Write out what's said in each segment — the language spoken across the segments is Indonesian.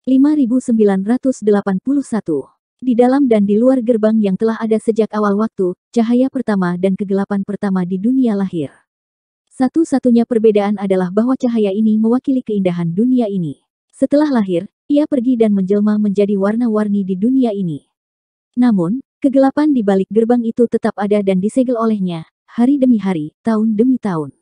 5981. Di dalam dan di luar gerbang yang telah ada sejak awal waktu, cahaya pertama dan kegelapan pertama di dunia lahir. Satu-satunya perbedaan adalah bahwa cahaya ini mewakili keindahan dunia ini. Setelah lahir, ia pergi dan menjelma menjadi warna-warni di dunia ini. Namun, kegelapan di balik gerbang itu tetap ada dan disegel olehnya, hari demi hari, tahun demi tahun.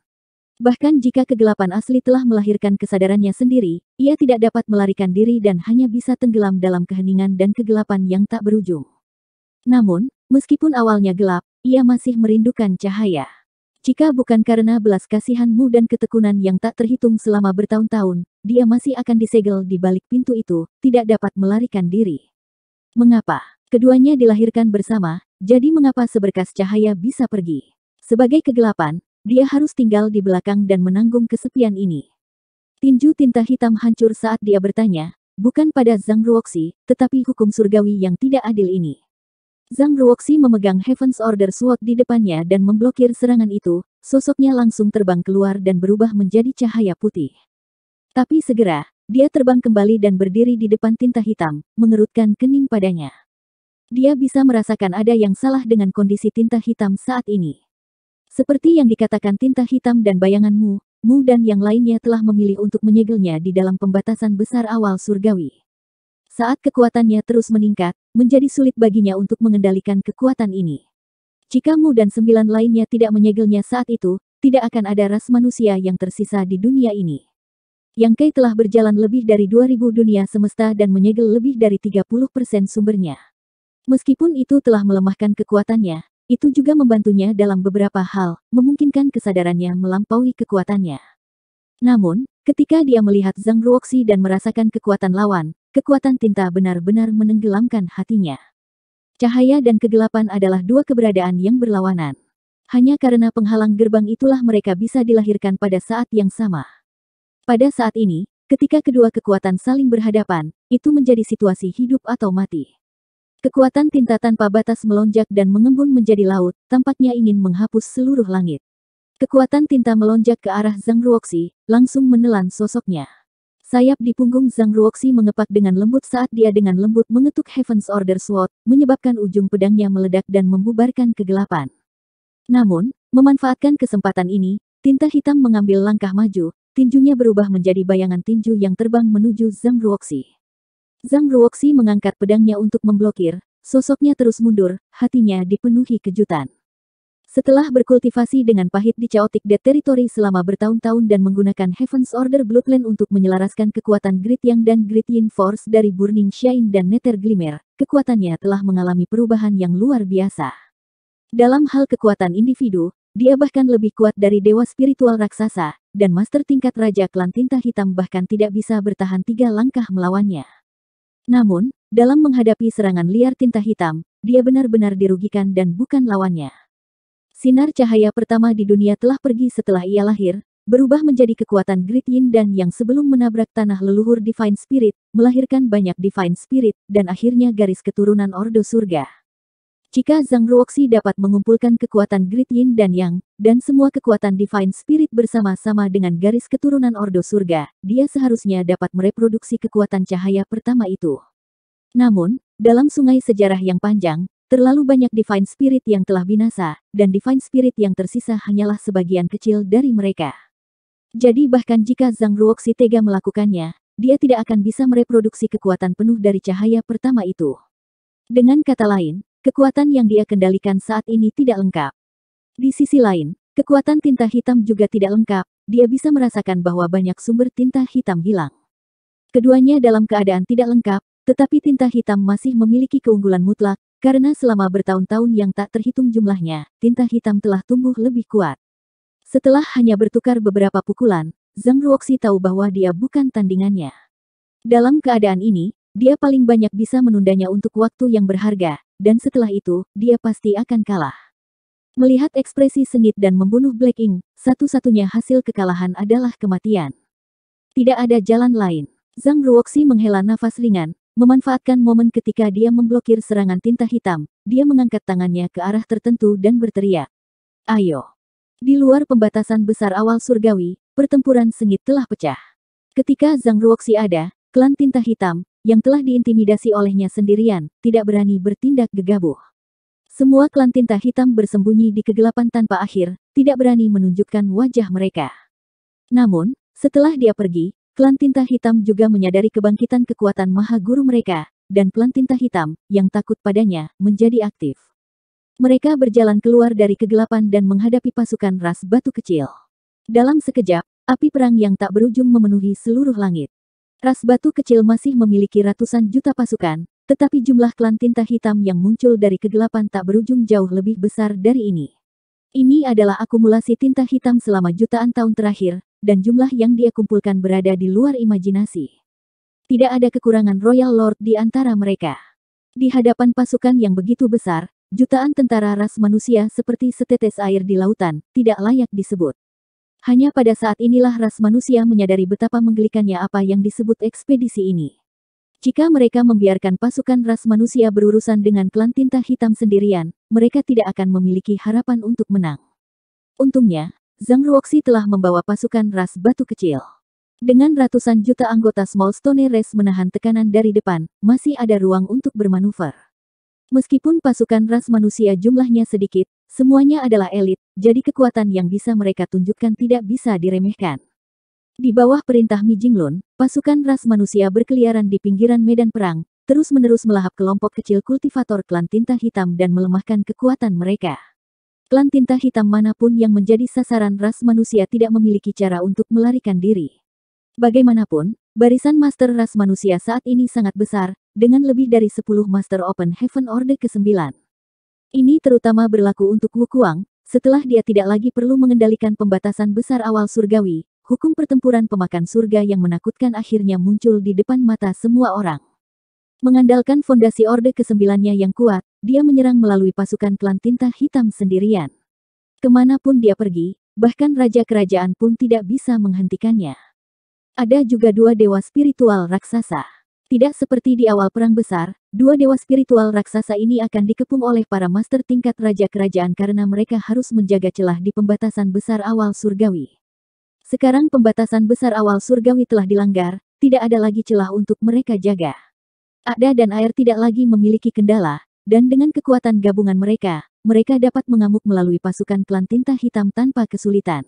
Bahkan jika kegelapan asli telah melahirkan kesadarannya sendiri, ia tidak dapat melarikan diri dan hanya bisa tenggelam dalam keheningan dan kegelapan yang tak berujung. Namun, meskipun awalnya gelap, ia masih merindukan cahaya. Jika bukan karena belas kasihanmu dan ketekunan yang tak terhitung selama bertahun-tahun, dia masih akan disegel di balik pintu itu, tidak dapat melarikan diri. Mengapa? Keduanya dilahirkan bersama, jadi mengapa seberkas cahaya bisa pergi? Sebagai kegelapan, dia harus tinggal di belakang dan menanggung kesepian ini. Tinju tinta hitam hancur saat dia bertanya, bukan pada Zhang Ruoxi, tetapi hukum surgawi yang tidak adil ini. Zhang Ruoxi memegang Heaven's Order Sword di depannya dan memblokir serangan itu, sosoknya langsung terbang keluar dan berubah menjadi cahaya putih. Tapi segera, dia terbang kembali dan berdiri di depan tinta hitam, mengerutkan kening padanya. Dia bisa merasakan ada yang salah dengan kondisi tinta hitam saat ini. Seperti yang dikatakan tinta hitam dan bayanganmu, Mu dan yang lainnya telah memilih untuk menyegelnya di dalam pembatasan besar awal surgawi. Saat kekuatannya terus meningkat, menjadi sulit baginya untuk mengendalikan kekuatan ini. Jika Mu dan 9 lainnya tidak menyegelnya saat itu, tidak akan ada ras manusia yang tersisa di dunia ini. Yang Kei telah berjalan lebih dari 2000 dunia semesta dan menyegel lebih dari 30% sumbernya. Meskipun itu telah melemahkan kekuatannya, itu juga membantunya dalam beberapa hal, memungkinkan kesadarannya melampaui kekuatannya. Namun, ketika dia melihat Zhang Ruoxi dan merasakan kekuatan lawan, kekuatan tinta benar-benar menenggelamkan hatinya. Cahaya dan kegelapan adalah dua keberadaan yang berlawanan. Hanya karena penghalang gerbang itulah mereka bisa dilahirkan pada saat yang sama. Pada saat ini, ketika kedua kekuatan saling berhadapan, itu menjadi situasi hidup atau mati. Kekuatan tinta tanpa batas melonjak dan mengembun menjadi laut, tampaknya ingin menghapus seluruh langit. Kekuatan tinta melonjak ke arah Zhang Ruoxi, langsung menelan sosoknya. Sayap di punggung Zhang Ruoxi mengepak dengan lembut saat dia dengan lembut mengetuk Heaven's Order Sword, menyebabkan ujung pedangnya meledak dan membubarkan kegelapan. Namun, memanfaatkan kesempatan ini, tinta hitam mengambil langkah maju, tinjunya berubah menjadi bayangan tinju yang terbang menuju Zhang Ruoxi. Zhang Ruoxi mengangkat pedangnya untuk memblokir, sosoknya terus mundur, hatinya dipenuhi kejutan. Setelah berkultivasi dengan pahit di Chaotic Death Territory selama bertahun-tahun dan menggunakan Heaven's Order Bloodline untuk menyelaraskan kekuatan Great Yang dan Great Yin Force dari Burning Shine dan Nether Glimmer, kekuatannya telah mengalami perubahan yang luar biasa. Dalam hal kekuatan individu, dia bahkan lebih kuat dari dewa spiritual raksasa, dan master tingkat Raja Klan Tinta Hitam bahkan tidak bisa bertahan 3 langkah melawannya. Namun, dalam menghadapi serangan liar tinta hitam, dia benar-benar dirugikan dan bukan lawannya. Sinar cahaya pertama di dunia telah pergi setelah ia lahir, berubah menjadi kekuatan Great Yin dan yang sebelum menabrak tanah leluhur Divine Spirit, melahirkan banyak Divine Spirit, dan akhirnya garis keturunan Ordo Surga. Jika Zhang Ruoxi dapat mengumpulkan kekuatan Great Yin dan Yang, dan semua kekuatan Divine Spirit bersama-sama dengan garis keturunan Ordo Surga, dia seharusnya dapat mereproduksi kekuatan cahaya pertama itu. Namun, dalam sungai sejarah yang panjang, terlalu banyak Divine Spirit yang telah binasa, dan Divine Spirit yang tersisa hanyalah sebagian kecil dari mereka. Jadi bahkan jika Zhang Ruoxi tega melakukannya, dia tidak akan bisa mereproduksi kekuatan penuh dari cahaya pertama itu. Dengan kata lain, kekuatan yang dia kendalikan saat ini tidak lengkap. Di sisi lain, kekuatan tinta hitam juga tidak lengkap, dia bisa merasakan bahwa banyak sumber tinta hitam hilang. Keduanya dalam keadaan tidak lengkap, tetapi tinta hitam masih memiliki keunggulan mutlak, karena selama bertahun-tahun yang tak terhitung jumlahnya, tinta hitam telah tumbuh lebih kuat. Setelah hanya bertukar beberapa pukulan, Zhang Ruoxi tahu bahwa dia bukan tandingannya. Dalam keadaan ini, dia paling banyak bisa menundanya untuk waktu yang berharga, dan setelah itu, dia pasti akan kalah. Melihat ekspresi sengit dan membunuh Black Ink, satu-satunya hasil kekalahan adalah kematian. Tidak ada jalan lain. Zhang Ruoxi menghela nafas ringan, memanfaatkan momen ketika dia memblokir serangan tinta hitam, dia mengangkat tangannya ke arah tertentu dan berteriak. Ayo! Di luar pembatasan besar awal surgawi, pertempuran sengit telah pecah. Ketika Zhang Ruoxi ada, klan tinta hitam, yang telah diintimidasi olehnya sendirian, tidak berani bertindak gegabah. Semua klan tinta hitam bersembunyi di kegelapan tanpa akhir, tidak berani menunjukkan wajah mereka. Namun, setelah dia pergi, klan tinta hitam juga menyadari kebangkitan kekuatan Maha Guru mereka, dan klan tinta hitam, yang takut padanya, menjadi aktif. Mereka berjalan keluar dari kegelapan dan menghadapi pasukan ras batu kecil. Dalam sekejap, api perang yang tak berujung memenuhi seluruh langit. Ras batu kecil masih memiliki ratusan juta pasukan, tetapi jumlah klan tinta hitam yang muncul dari kegelapan tak berujung jauh lebih besar dari ini. Ini adalah akumulasi tinta hitam selama jutaan tahun terakhir, dan jumlah yang dia kumpulkan berada di luar imajinasi. Tidak ada kekurangan Royal Lord di antara mereka. Di hadapan pasukan yang begitu besar, jutaan tentara ras manusia seperti setetes air di lautan, tidak layak disebut. Hanya pada saat inilah ras manusia menyadari betapa menggelikannya apa yang disebut ekspedisi ini. Jika mereka membiarkan pasukan ras manusia berurusan dengan klan tinta hitam sendirian, mereka tidak akan memiliki harapan untuk menang. Untungnya, Zhang Ruoxi telah membawa pasukan ras batu kecil. Dengan ratusan juta anggota Small Stone Race menahan tekanan dari depan, masih ada ruang untuk bermanuver. Meskipun pasukan ras manusia jumlahnya sedikit, semuanya adalah elit, jadi kekuatan yang bisa mereka tunjukkan tidak bisa diremehkan. Di bawah perintah Mi Jinglun, pasukan ras manusia berkeliaran di pinggiran medan perang, terus-menerus melahap kelompok kecil kultivator klan tinta hitam dan melemahkan kekuatan mereka. Klan tinta hitam manapun yang menjadi sasaran ras manusia tidak memiliki cara untuk melarikan diri. Bagaimanapun, barisan master ras manusia saat ini sangat besar, dengan lebih dari 10 Master Open Heaven Orde ke-9. Ini terutama berlaku untuk Wu Kuang, setelah dia tidak lagi perlu mengendalikan pembatasan besar awal surgawi, hukum pertempuran pemakan surga yang menakutkan akhirnya muncul di depan mata semua orang. Mengandalkan fondasi Orde ke-9-nya yang kuat, dia menyerang melalui pasukan klan tinta hitam sendirian. Kemanapun dia pergi, bahkan raja kerajaan pun tidak bisa menghentikannya. Ada juga dua dewa spiritual raksasa. Tidak seperti di awal perang besar, dua dewa spiritual raksasa ini akan dikepung oleh para master tingkat raja kerajaan karena mereka harus menjaga celah di pembatasan besar awal surgawi. Sekarang pembatasan besar awal surgawi telah dilanggar, tidak ada lagi celah untuk mereka jaga. Ada dan air tidak lagi memiliki kendala, dan dengan kekuatan gabungan mereka, mereka dapat mengamuk melalui pasukan klan tinta hitam tanpa kesulitan.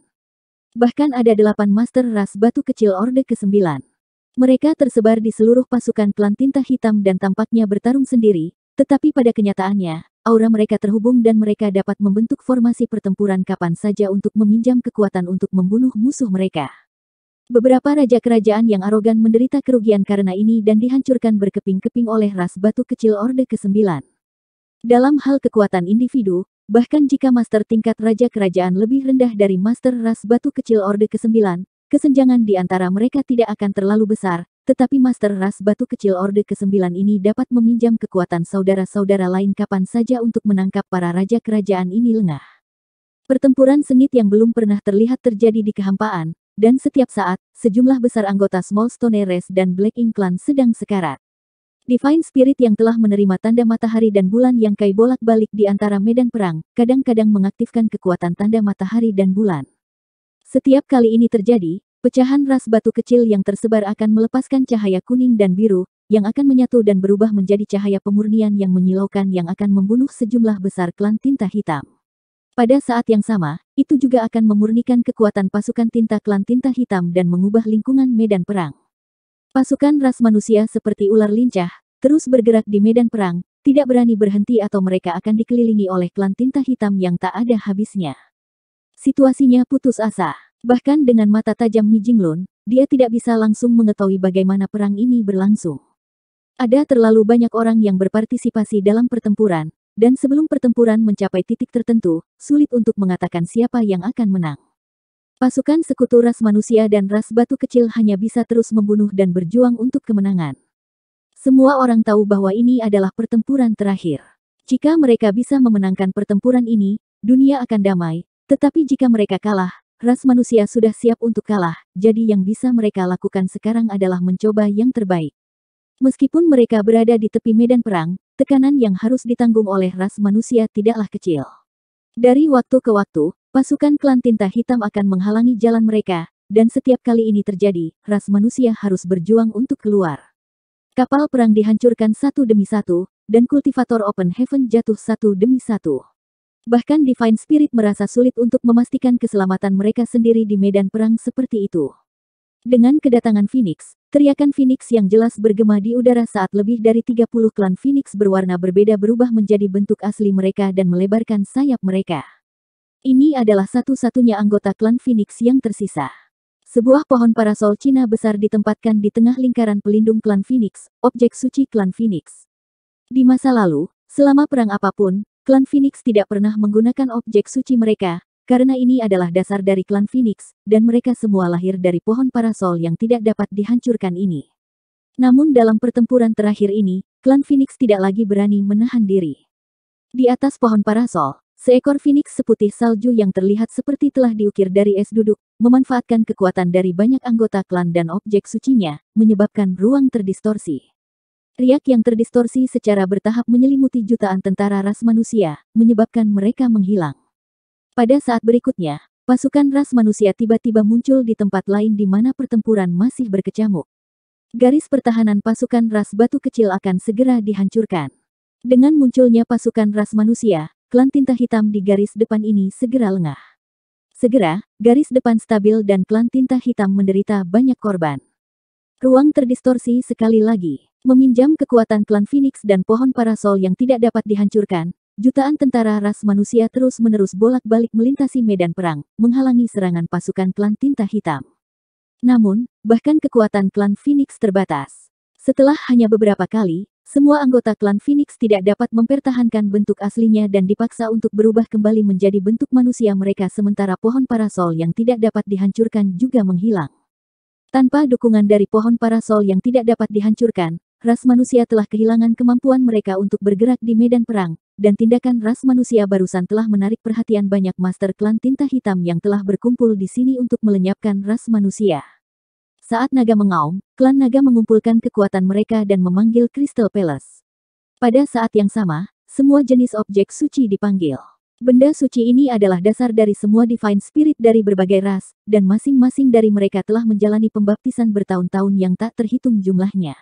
Bahkan ada 8 master ras batu kecil Orde ke-9. Mereka tersebar di seluruh pasukan klan tinta hitam dan tampaknya bertarung sendiri, tetapi pada kenyataannya, aura mereka terhubung dan mereka dapat membentuk formasi pertempuran kapan saja untuk meminjam kekuatan untuk membunuh musuh mereka. Beberapa raja kerajaan yang arogan menderita kerugian karena ini dan dihancurkan berkeping-keping oleh ras batu kecil Orde ke-9. Dalam hal kekuatan individu, bahkan jika master tingkat raja kerajaan lebih rendah dari master ras batu kecil Orde ke-9, kesenjangan di antara mereka tidak akan terlalu besar, tetapi master ras batu kecil Orde ke-9 ini dapat meminjam kekuatan saudara-saudara lain kapan saja untuk menangkap para raja kerajaan ini lengah. Pertempuran sengit yang belum pernah terlihat terjadi di kehampaan, dan setiap saat, sejumlah besar anggota Small Stone Race dan Black Ink Clan sedang sekarat. Divine Spirit yang telah menerima tanda matahari dan bulan yang kai bolak-balik di antara medan perang, kadang-kadang mengaktifkan kekuatan tanda matahari dan bulan. Setiap kali ini terjadi, pecahan ras batu kecil yang tersebar akan melepaskan cahaya kuning dan biru, yang akan menyatu dan berubah menjadi cahaya pemurnian yang menyilaukan yang akan membunuh sejumlah besar klan tinta hitam. Pada saat yang sama, itu juga akan memurnikan kekuatan pasukan tinta klan tinta hitam dan mengubah lingkungan medan perang. Pasukan ras manusia seperti ular lincah, terus bergerak di medan perang, tidak berani berhenti atau mereka akan dikelilingi oleh klan tinta hitam yang tak ada habisnya. Situasinya putus asa. Bahkan dengan mata tajam Mi Jinglun, dia tidak bisa langsung mengetahui bagaimana perang ini berlangsung. Ada terlalu banyak orang yang berpartisipasi dalam pertempuran, dan sebelum pertempuran mencapai titik tertentu, sulit untuk mengatakan siapa yang akan menang. Pasukan sekutu ras manusia dan ras batu kecil hanya bisa terus membunuh dan berjuang untuk kemenangan. Semua orang tahu bahwa ini adalah pertempuran terakhir. Jika mereka bisa memenangkan pertempuran ini, dunia akan damai, tetapi jika mereka kalah, ras manusia sudah siap untuk kalah, jadi yang bisa mereka lakukan sekarang adalah mencoba yang terbaik. Meskipun mereka berada di tepi medan perang, tekanan yang harus ditanggung oleh ras manusia tidaklah kecil. Dari waktu ke waktu, pasukan klan tinta hitam akan menghalangi jalan mereka, dan setiap kali ini terjadi, ras manusia harus berjuang untuk keluar. Kapal perang dihancurkan satu demi satu, dan kultivator Open Heaven jatuh satu demi satu. Bahkan Divine Spirit merasa sulit untuk memastikan keselamatan mereka sendiri di medan perang seperti itu. Dengan kedatangan Phoenix, teriakan Phoenix yang jelas bergema di udara saat lebih dari 30 klan Phoenix berwarna berbeda berubah menjadi bentuk asli mereka dan melebarkan sayap mereka. Ini adalah satu-satunya anggota klan Phoenix yang tersisa. Sebuah pohon parasol Cina besar ditempatkan di tengah lingkaran pelindung klan Phoenix, objek suci klan Phoenix. Di masa lalu, selama perang apapun, klan Phoenix tidak pernah menggunakan objek suci mereka, karena ini adalah dasar dari klan Phoenix, dan mereka semua lahir dari pohon parasol yang tidak dapat dihancurkan ini. Namun dalam pertempuran terakhir ini, klan Phoenix tidak lagi berani menahan diri. Di atas pohon parasol, seekor Phoenix seputih salju yang terlihat seperti telah diukir dari es duduk, memanfaatkan kekuatan dari banyak anggota klan dan objek sucinya, menyebabkan ruang terdistorsi. Riak yang terdistorsi secara bertahap menyelimuti jutaan tentara ras manusia, menyebabkan mereka menghilang. Pada saat berikutnya, pasukan ras manusia tiba-tiba muncul di tempat lain di mana pertempuran masih berkecamuk. Garis pertahanan pasukan ras batu kecil akan segera dihancurkan. Dengan munculnya pasukan ras manusia, klan tinta hitam di garis depan ini segera lengah. Segera, garis depan stabil dan klan tinta hitam menderita banyak korban. Ruang terdistorsi sekali lagi, meminjam kekuatan klan Phoenix dan pohon parasol yang tidak dapat dihancurkan. Jutaan tentara ras manusia terus-menerus bolak-balik melintasi medan perang, menghalangi serangan pasukan klan tinta hitam. Namun, bahkan kekuatan klan Phoenix terbatas. Setelah hanya beberapa kali, semua anggota klan Phoenix tidak dapat mempertahankan bentuk aslinya dan dipaksa untuk berubah kembali menjadi bentuk manusia mereka sementara pohon parasol yang tidak dapat dihancurkan juga menghilang. Tanpa dukungan dari pohon parasol yang tidak dapat dihancurkan, ras manusia telah kehilangan kemampuan mereka untuk bergerak di medan perang, dan tindakan ras manusia barusan telah menarik perhatian banyak master klan tinta hitam yang telah berkumpul di sini untuk melenyapkan ras manusia. Saat naga mengaum, klan naga mengumpulkan kekuatan mereka dan memanggil Crystal Palace. Pada saat yang sama, semua jenis objek suci dipanggil. Benda suci ini adalah dasar dari semua Divine Spirit dari berbagai ras, dan masing-masing dari mereka telah menjalani pembaptisan bertahun-tahun yang tak terhitung jumlahnya.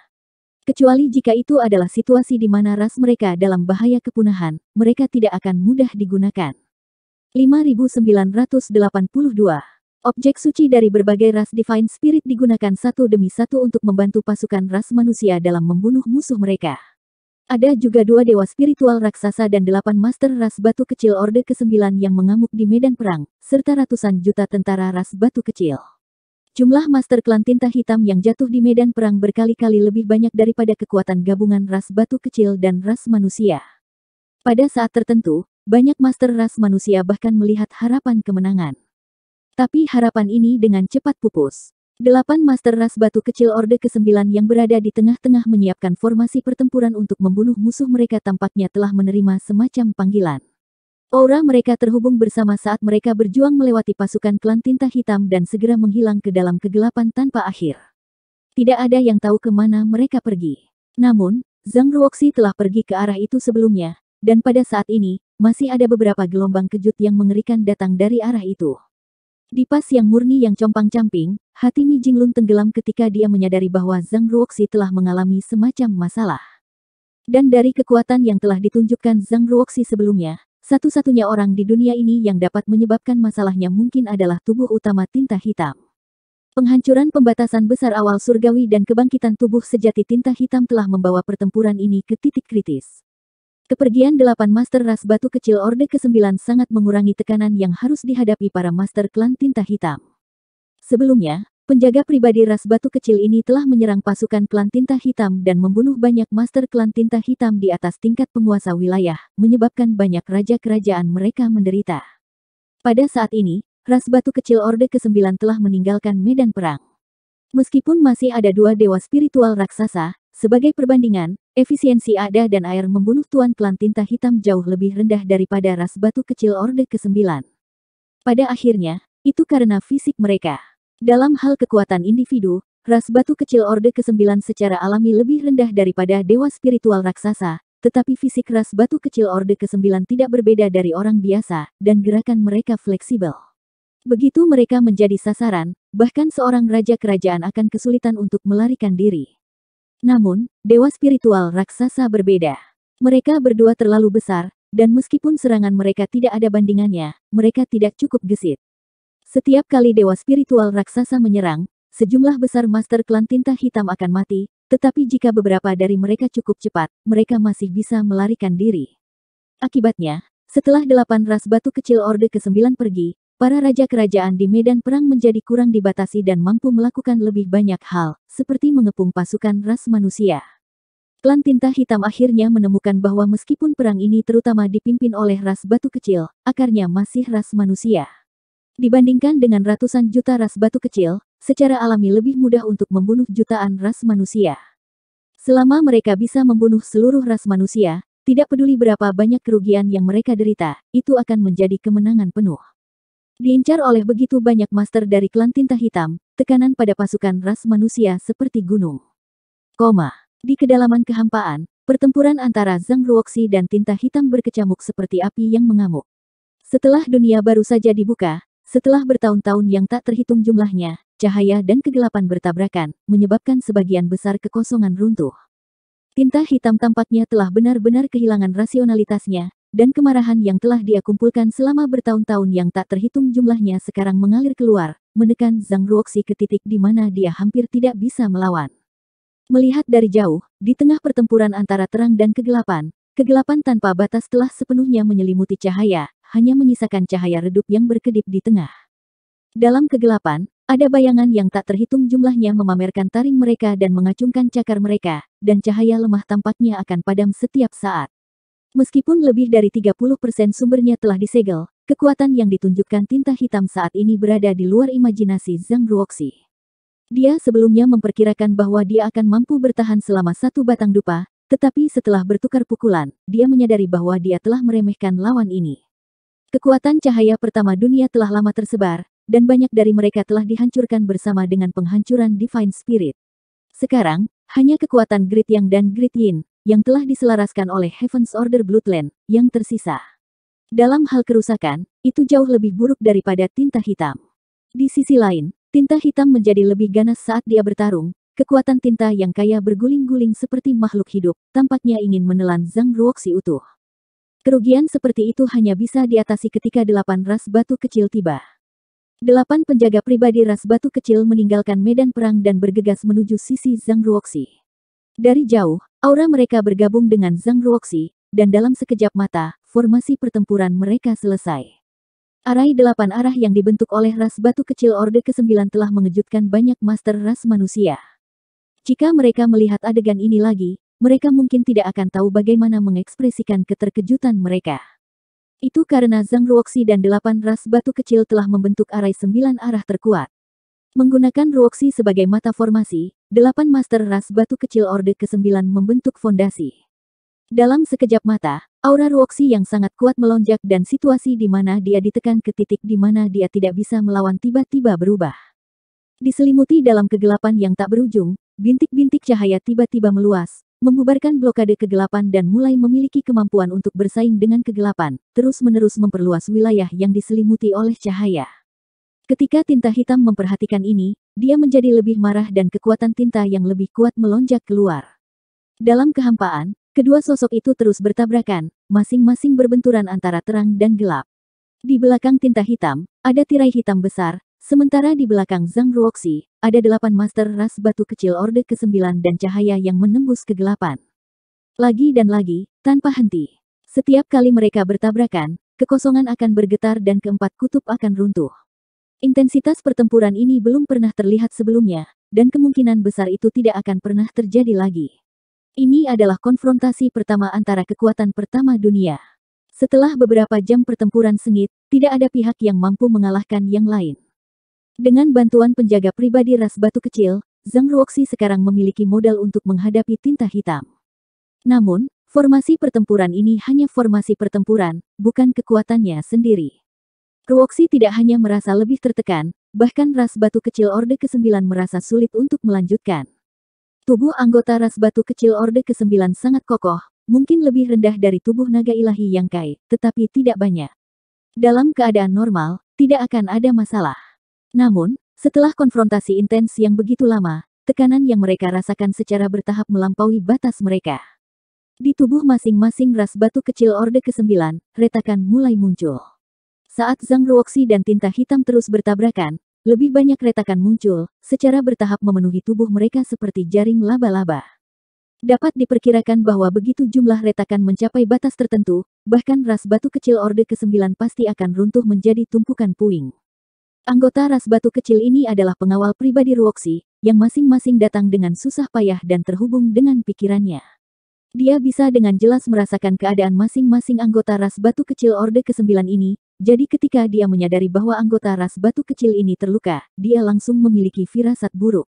Kecuali jika itu adalah situasi di mana ras mereka dalam bahaya kepunahan, mereka tidak akan mudah digunakan. 5982. Objek suci dari berbagai ras Divine Spirit digunakan satu demi satu untuk membantu pasukan ras manusia dalam membunuh musuh mereka. Ada juga 2 dewa spiritual raksasa dan 8 master ras batu kecil Orde ke-9 yang mengamuk di medan perang, serta ratusan juta tentara ras batu kecil. Jumlah master klan tinta hitam yang jatuh di medan perang berkali-kali lebih banyak daripada kekuatan gabungan ras batu kecil dan ras manusia. Pada saat tertentu, banyak master ras manusia bahkan melihat harapan kemenangan. Tapi harapan ini dengan cepat pupus. 8 master ras batu kecil Orde ke-9 yang berada di tengah-tengah menyiapkan formasi pertempuran untuk membunuh musuh mereka tampaknya telah menerima semacam panggilan. Aura mereka terhubung bersama saat mereka berjuang melewati pasukan klan tinta hitam dan segera menghilang ke dalam kegelapan tanpa akhir. Tidak ada yang tahu kemana mereka pergi. Namun, Zhang Ruoxi telah pergi ke arah itu sebelumnya, dan pada saat ini, masih ada beberapa gelombang kejut yang mengerikan datang dari arah itu. Di pas yang murni yang compang-camping, hati Mi Jinglun tenggelam ketika dia menyadari bahwa Zhang Ruoxi telah mengalami semacam masalah. Dan dari kekuatan yang telah ditunjukkan Zhang Ruoxi sebelumnya, satu-satunya orang di dunia ini yang dapat menyebabkan masalahnya mungkin adalah tubuh utama tinta hitam. Penghancuran pembatasan besar awal surgawi dan kebangkitan tubuh sejati tinta hitam telah membawa pertempuran ini ke titik kritis. Kepergian 8 master ras batu kecil Orde ke-9 sangat mengurangi tekanan yang harus dihadapi para master klan tinta hitam. Sebelumnya, penjaga pribadi ras batu kecil ini telah menyerang pasukan klan tinta hitam dan membunuh banyak master klan tinta hitam di atas tingkat penguasa wilayah, menyebabkan banyak raja kerajaan mereka menderita. Pada saat ini, ras batu kecil Orde ke-9 telah meninggalkan medan perang. Meskipun masih ada 2 dewa spiritual raksasa, sebagai perbandingan, efisiensi ada dan air membunuh tuan klan tinta hitam jauh lebih rendah daripada ras batu kecil Orde ke-9. Pada akhirnya, itu karena fisik mereka. Dalam hal kekuatan individu, ras batu kecil Orde ke-9 secara alami lebih rendah daripada dewa spiritual raksasa, tetapi fisik ras batu kecil Orde ke-9 tidak berbeda dari orang biasa, dan gerakan mereka fleksibel. Begitu mereka menjadi sasaran, bahkan seorang raja kerajaan akan kesulitan untuk melarikan diri. Namun, dewa spiritual raksasa berbeda. Mereka berdua terlalu besar, dan meskipun serangan mereka tidak ada bandingannya, mereka tidak cukup gesit. Setiap kali dewa spiritual raksasa menyerang, sejumlah besar master klan tinta hitam akan mati, tetapi jika beberapa dari mereka cukup cepat, mereka masih bisa melarikan diri. Akibatnya, setelah 8 ras batu kecil Orde ke-9 pergi, para raja kerajaan di medan perang menjadi kurang dibatasi dan mampu melakukan lebih banyak hal, seperti mengepung pasukan ras manusia. Klan tinta hitam akhirnya menemukan bahwa meskipun perang ini terutama dipimpin oleh ras batu kecil, akarnya masih ras manusia. Dibandingkan dengan ratusan juta ras batu kecil, secara alami lebih mudah untuk membunuh jutaan ras manusia. Selama mereka bisa membunuh seluruh ras manusia, tidak peduli berapa banyak kerugian yang mereka derita, itu akan menjadi kemenangan penuh. Diincar oleh begitu banyak master dari klan tinta hitam, tekanan pada pasukan ras manusia seperti gunung. Di kedalaman kehampaan, pertempuran antara Zhang Ruoxi dan tinta hitam berkecamuk seperti api yang mengamuk. Setelah dunia baru saja dibuka, setelah bertahun-tahun yang tak terhitung jumlahnya, cahaya dan kegelapan bertabrakan, menyebabkan sebagian besar kekosongan runtuh. Tinta hitam tampaknya telah benar-benar kehilangan rasionalitasnya, dan kemarahan yang telah dia kumpulkan selama bertahun-tahun yang tak terhitung jumlahnya sekarang mengalir keluar, menekan Zhang Ruoxi ke titik di mana dia hampir tidak bisa melawan. Melihat dari jauh, di tengah pertempuran antara terang dan kegelapan tanpa batas telah sepenuhnya menyelimuti cahaya, hanya menyisakan cahaya redup yang berkedip di tengah. Dalam kegelapan, ada bayangan yang tak terhitung jumlahnya memamerkan taring mereka dan mengacungkan cakar mereka, dan cahaya lemah tampaknya akan padam setiap saat. Meskipun lebih dari 30% sumbernya telah disegel, kekuatan yang ditunjukkan tinta hitam saat ini berada di luar imajinasi Zhang Ruoxi. Dia sebelumnya memperkirakan bahwa dia akan mampu bertahan selama 1 batang dupa, tetapi setelah bertukar pukulan, dia menyadari bahwa dia telah meremehkan lawan ini. Kekuatan cahaya pertama dunia telah lama tersebar, dan banyak dari mereka telah dihancurkan bersama dengan penghancuran Divine Spirit. Sekarang, hanya kekuatan Grid Yang dan Grid Yin, yang telah diselaraskan oleh Heaven's Order Bloodline, yang tersisa. Dalam hal kerusakan, itu jauh lebih buruk daripada tinta hitam. Di sisi lain, tinta hitam menjadi lebih ganas saat dia bertarung, kekuatan tinta yang kaya berguling-guling seperti makhluk hidup, tampaknya ingin menelan Zhang Ruoxi utuh. Kerugian seperti itu hanya bisa diatasi ketika 8 ras batu kecil tiba. 8 penjaga pribadi ras batu kecil meninggalkan medan perang dan bergegas menuju sisi Zhang Ruoxi. Dari jauh, aura mereka bergabung dengan Zhang Ruoxi, dan dalam sekejap mata, formasi pertempuran mereka selesai. Arai 8 arah yang dibentuk oleh ras batu kecil Orde ke-9 telah mengejutkan banyak master ras manusia. Jika mereka melihat adegan ini lagi, mereka mungkin tidak akan tahu bagaimana mengekspresikan keterkejutan mereka. Itu karena Zhang Ruoxi dan 8 ras batu kecil telah membentuk arai 9 arah terkuat. Menggunakan Ruoxi sebagai mata formasi, 8 master ras batu kecil Orde ke-9 membentuk fondasi. Dalam sekejap mata, aura Ruoxi yang sangat kuat melonjak dan situasi di mana dia ditekan ke titik di mana dia tidak bisa melawan tiba-tiba berubah. Diselimuti dalam kegelapan yang tak berujung, bintik-bintik cahaya tiba-tiba meluas, membubarkan blokade kegelapan dan mulai memiliki kemampuan untuk bersaing dengan kegelapan, terus-menerus memperluas wilayah yang diselimuti oleh cahaya. Ketika tinta hitam memperhatikan ini, dia menjadi lebih marah dan kekuatan tinta yang lebih kuat melonjak keluar. Dalam kehampaan, kedua sosok itu terus bertabrakan, masing-masing berbenturan antara terang dan gelap. Di belakang tinta hitam, ada tirai hitam besar, sementara di belakang Zhang Ruoxi, ada 8 master ras batu kecil Orde ke-9 dan cahaya yang menembus kegelapan. Lagi dan lagi, tanpa henti. Setiap kali mereka bertabrakan, kekosongan akan bergetar dan keempat kutub akan runtuh. Intensitas pertempuran ini belum pernah terlihat sebelumnya, dan kemungkinan besar itu tidak akan pernah terjadi lagi. Ini adalah konfrontasi pertama antara kekuatan pertama dunia. Setelah beberapa jam pertempuran sengit, tidak ada pihak yang mampu mengalahkan yang lain. Dengan bantuan penjaga pribadi ras batu kecil, Zhang Ruoxi sekarang memiliki modal untuk menghadapi tinta hitam. Namun, formasi pertempuran ini hanya formasi pertempuran, bukan kekuatannya sendiri. Ruoxi tidak hanya merasa lebih tertekan, bahkan ras batu kecil Orde ke-9 merasa sulit untuk melanjutkan. Tubuh anggota ras batu kecil Orde ke-9 sangat kokoh, mungkin lebih rendah dari tubuh naga ilahi yang Kai, tetapi tidak banyak. Dalam keadaan normal, tidak akan ada masalah. Namun, setelah konfrontasi intens yang begitu lama, tekanan yang mereka rasakan secara bertahap melampaui batas mereka. Di tubuh masing-masing ras batu kecil Orde ke-9, retakan mulai muncul. Saat Zhang Ruoxi dan tinta hitam terus bertabrakan, lebih banyak retakan muncul, secara bertahap memenuhi tubuh mereka seperti jaring laba-laba. Dapat diperkirakan bahwa begitu jumlah retakan mencapai batas tertentu, bahkan ras batu kecil Orde ke-9 pasti akan runtuh menjadi tumpukan puing. Anggota ras batu kecil ini adalah pengawal pribadi Ruoxi, yang masing-masing datang dengan susah payah dan terhubung dengan pikirannya. Dia bisa dengan jelas merasakan keadaan masing-masing anggota ras batu kecil Orde ke-9 ini, jadi ketika dia menyadari bahwa anggota ras batu kecil ini terluka, dia langsung memiliki firasat buruk.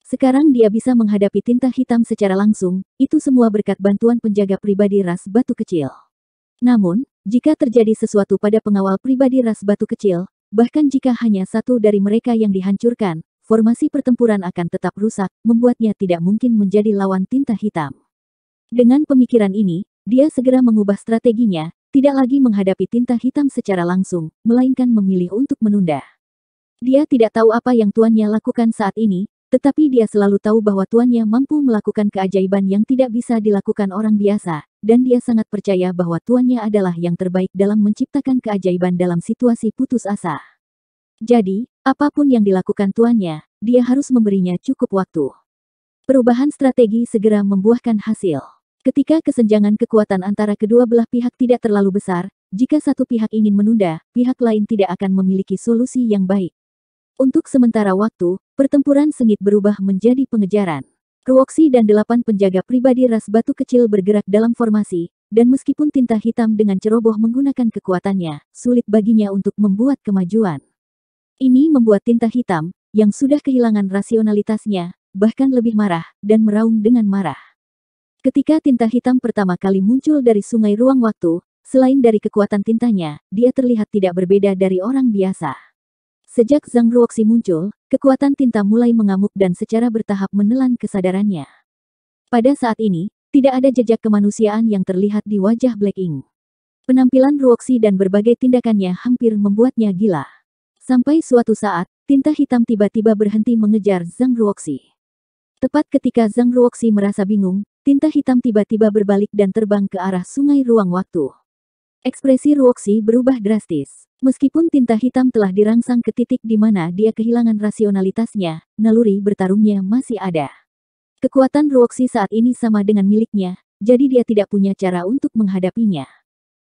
Sekarang dia bisa menghadapi tinta hitam secara langsung, itu semua berkat bantuan penjaga pribadi ras batu kecil. Namun, jika terjadi sesuatu pada pengawal pribadi ras batu kecil, bahkan jika hanya satu dari mereka yang dihancurkan, formasi pertempuran akan tetap rusak, membuatnya tidak mungkin menjadi lawan tinta hitam. Dengan pemikiran ini, dia segera mengubah strateginya, tidak lagi menghadapi tinta hitam secara langsung, melainkan memilih untuk menunda. Dia tidak tahu apa yang tuannya lakukan saat ini, tetapi dia selalu tahu bahwa tuannya mampu melakukan keajaiban yang tidak bisa dilakukan orang biasa, dan dia sangat percaya bahwa tuannya adalah yang terbaik dalam menciptakan keajaiban dalam situasi putus asa. Jadi, apapun yang dilakukan tuannya, dia harus memberinya cukup waktu. Perubahan strategi segera membuahkan hasil. Ketika kesenjangan kekuatan antara kedua belah pihak tidak terlalu besar, jika satu pihak ingin menunda, pihak lain tidak akan memiliki solusi yang baik. Untuk sementara waktu, pertempuran sengit berubah menjadi pengejaran. Ruoxi dan 8 penjaga pribadi ras batu kecil bergerak dalam formasi, dan meskipun tinta hitam dengan ceroboh menggunakan kekuatannya, sulit baginya untuk membuat kemajuan. Ini membuat tinta hitam, yang sudah kehilangan rasionalitasnya, bahkan lebih marah, dan meraung dengan marah. Ketika tinta hitam pertama kali muncul dari sungai ruang waktu, selain dari kekuatan tintanya, dia terlihat tidak berbeda dari orang biasa. Sejak Zhang Ruoxi muncul, kekuatan tinta mulai mengamuk dan secara bertahap menelan kesadarannya. Pada saat ini, tidak ada jejak kemanusiaan yang terlihat di wajah Black Ink. Penampilan Ruoxi dan berbagai tindakannya hampir membuatnya gila. Sampai suatu saat, tinta hitam tiba-tiba berhenti mengejar Zhang Ruoxi. Tepat ketika Zhang Ruoxi merasa bingung, tinta hitam tiba-tiba berbalik dan terbang ke arah sungai ruang waktu. Ekspresi Ruoxi berubah drastis. Meskipun tinta hitam telah dirangsang ke titik di mana dia kehilangan rasionalitasnya, naluri bertarungnya masih ada. Kekuatan Ruoxi saat ini sama dengan miliknya, jadi dia tidak punya cara untuk menghadapinya.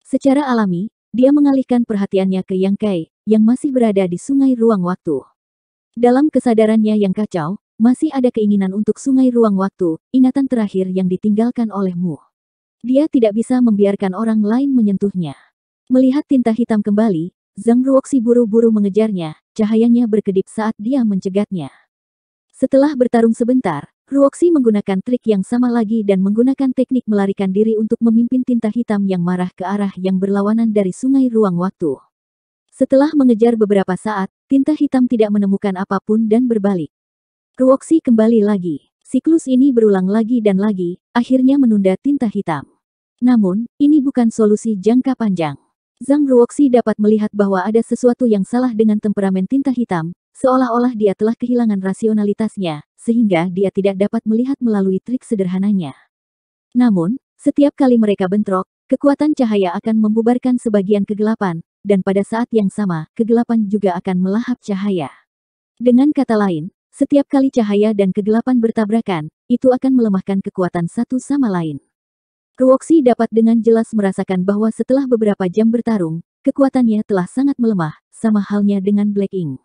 Secara alami, dia mengalihkan perhatiannya ke Yang Kai, yang masih berada di sungai ruang waktu. Dalam kesadarannya yang kacau, masih ada keinginan untuk sungai ruang waktu, ingatan terakhir yang ditinggalkan olehmu. Dia tidak bisa membiarkan orang lain menyentuhnya. Melihat tinta hitam kembali, Zhang Ruoxi buru-buru mengejarnya, cahayanya berkedip saat dia mencegatnya. Setelah bertarung sebentar, Ruoxi menggunakan trik yang sama lagi dan menggunakan teknik melarikan diri untuk memimpin tinta hitam yang marah ke arah yang berlawanan dari sungai ruang waktu. Setelah mengejar beberapa saat, tinta hitam tidak menemukan apapun dan berbalik. Ruoxi kembali lagi. Siklus ini berulang lagi dan lagi, akhirnya menunda tinta hitam. Namun, ini bukan solusi jangka panjang. Zhang Ruoxi dapat melihat bahwa ada sesuatu yang salah dengan temperamen tinta hitam, seolah-olah dia telah kehilangan rasionalitasnya, sehingga dia tidak dapat melihat melalui trik sederhananya. Namun, setiap kali mereka bentrok, kekuatan cahaya akan membubarkan sebagian kegelapan, dan pada saat yang sama, kegelapan juga akan melahap cahaya. Dengan kata lain, setiap kali cahaya dan kegelapan bertabrakan, itu akan melemahkan kekuatan satu sama lain. Ruoxi dapat dengan jelas merasakan bahwa setelah beberapa jam bertarung, kekuatannya telah sangat melemah, sama halnya dengan Black Ink.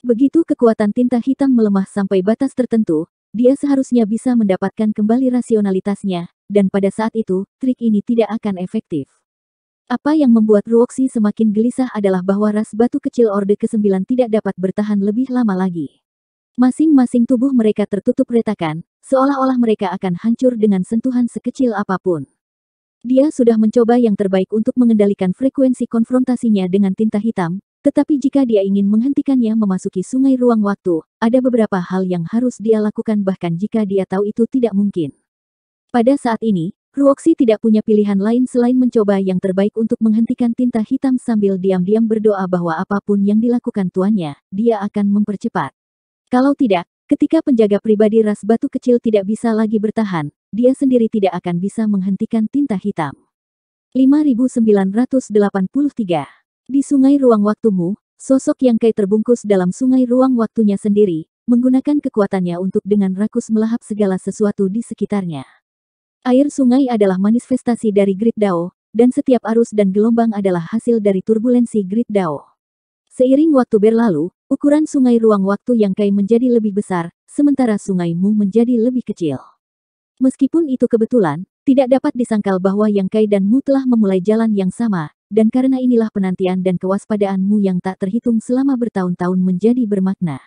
Begitu kekuatan tinta hitam melemah sampai batas tertentu, dia seharusnya bisa mendapatkan kembali rasionalitasnya, dan pada saat itu, trik ini tidak akan efektif. Apa yang membuat Ruoxi semakin gelisah adalah bahwa ras batu kecil Orde ke-9 tidak dapat bertahan lebih lama lagi. Masing-masing tubuh mereka tertutup retakan, seolah-olah mereka akan hancur dengan sentuhan sekecil apapun. Dia sudah mencoba yang terbaik untuk mengendalikan frekuensi konfrontasinya dengan tinta hitam, tetapi jika dia ingin menghentikannya memasuki sungai ruang waktu, ada beberapa hal yang harus dia lakukan bahkan jika dia tahu itu tidak mungkin. Pada saat ini, Ruoxi tidak punya pilihan lain selain mencoba yang terbaik untuk menghentikan tinta hitam sambil diam-diam berdoa bahwa apapun yang dilakukan tuannya, dia akan mempercepat. Kalau tidak, Ketika penjaga pribadi ras batu kecil tidak bisa lagi bertahan, dia sendiri tidak akan bisa menghentikan tinta hitam. 5983. Di sungai ruang waktumu, sosok Yang Kai terbungkus dalam sungai ruang waktunya sendiri, menggunakan kekuatannya untuk dengan rakus melahap segala sesuatu di sekitarnya. Air sungai adalah manifestasi dari Grid Dao, dan setiap arus dan gelombang adalah hasil dari turbulensi Grid Dao. Seiring waktu berlalu, ukuran sungai ruang waktu Yang Kai menjadi lebih besar, sementara sungai Mu menjadi lebih kecil. Meskipun itu kebetulan, tidak dapat disangkal bahwa Yang Kai dan Mu telah memulai jalan yang sama, dan karena inilah penantian dan kewaspadaan Mu yang tak terhitung selama bertahun-tahun menjadi bermakna.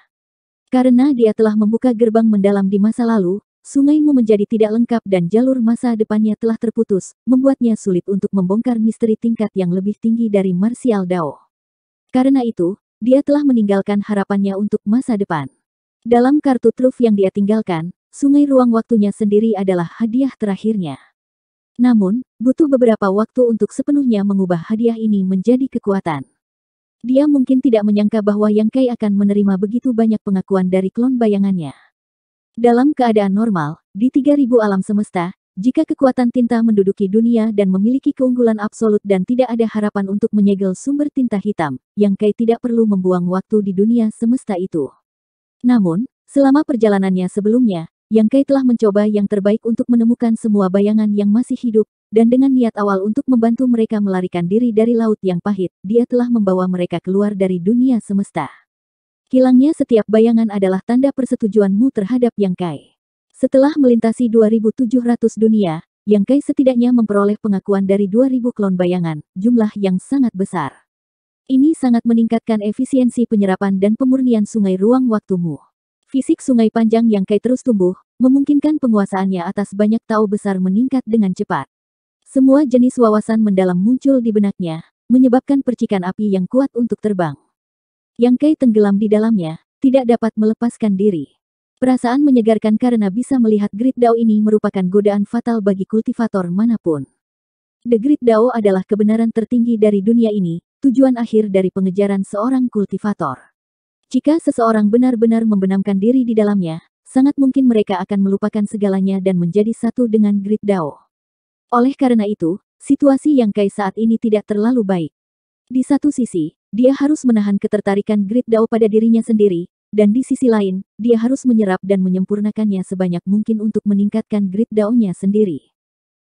Karena dia telah membuka gerbang mendalam di masa lalu, sungai Mu menjadi tidak lengkap dan jalur masa depannya telah terputus, membuatnya sulit untuk membongkar misteri tingkat yang lebih tinggi dari Martial Dao. Karena itu, dia telah meninggalkan harapannya untuk masa depan. Dalam kartu truf yang dia tinggalkan, sungai ruang waktunya sendiri adalah hadiah terakhirnya. Namun, butuh beberapa waktu untuk sepenuhnya mengubah hadiah ini menjadi kekuatan. Dia mungkin tidak menyangka bahwa Yang Kai akan menerima begitu banyak pengakuan dari klon bayangannya. Dalam keadaan normal, di 3000 alam semesta, jika kekuatan tinta menduduki dunia dan memiliki keunggulan absolut dan tidak ada harapan untuk menyegel sumber tinta hitam, Yang Kai tidak perlu membuang waktu di dunia semesta itu. Namun, selama perjalanannya sebelumnya, Yang Kai telah mencoba yang terbaik untuk menemukan semua bayangan yang masih hidup, dan dengan niat awal untuk membantu mereka melarikan diri dari laut yang pahit, dia telah membawa mereka keluar dari dunia semesta. Hilangnya setiap bayangan adalah tanda persetujuanmu terhadap Yang Kai. Setelah melintasi 2700 dunia, Yang Kai setidaknya memperoleh pengakuan dari 2000 klon bayangan, jumlah yang sangat besar. Ini sangat meningkatkan efisiensi penyerapan dan pemurnian sungai ruang waktumu. Fisik sungai panjang Yang Kai terus tumbuh, memungkinkan penguasaannya atas banyak tahu besar meningkat dengan cepat. Semua jenis wawasan mendalam muncul di benaknya, menyebabkan percikan api yang kuat untuk terbang. Yang Kai tenggelam di dalamnya, tidak dapat melepaskan diri. Perasaan menyegarkan karena bisa melihat Grid Dao ini merupakan godaan fatal bagi kultivator manapun. The Grid Dao adalah kebenaran tertinggi dari dunia ini, tujuan akhir dari pengejaran seorang kultivator. Jika seseorang benar-benar membenamkan diri di dalamnya, sangat mungkin mereka akan melupakan segalanya dan menjadi satu dengan Grid Dao. Oleh karena itu, situasi Yang Kai saat ini tidak terlalu baik. Di satu sisi, dia harus menahan ketertarikan Grid Dao pada dirinya sendiri, dan di sisi lain, dia harus menyerap dan menyempurnakannya sebanyak mungkin untuk meningkatkan Grid Dao-nya sendiri.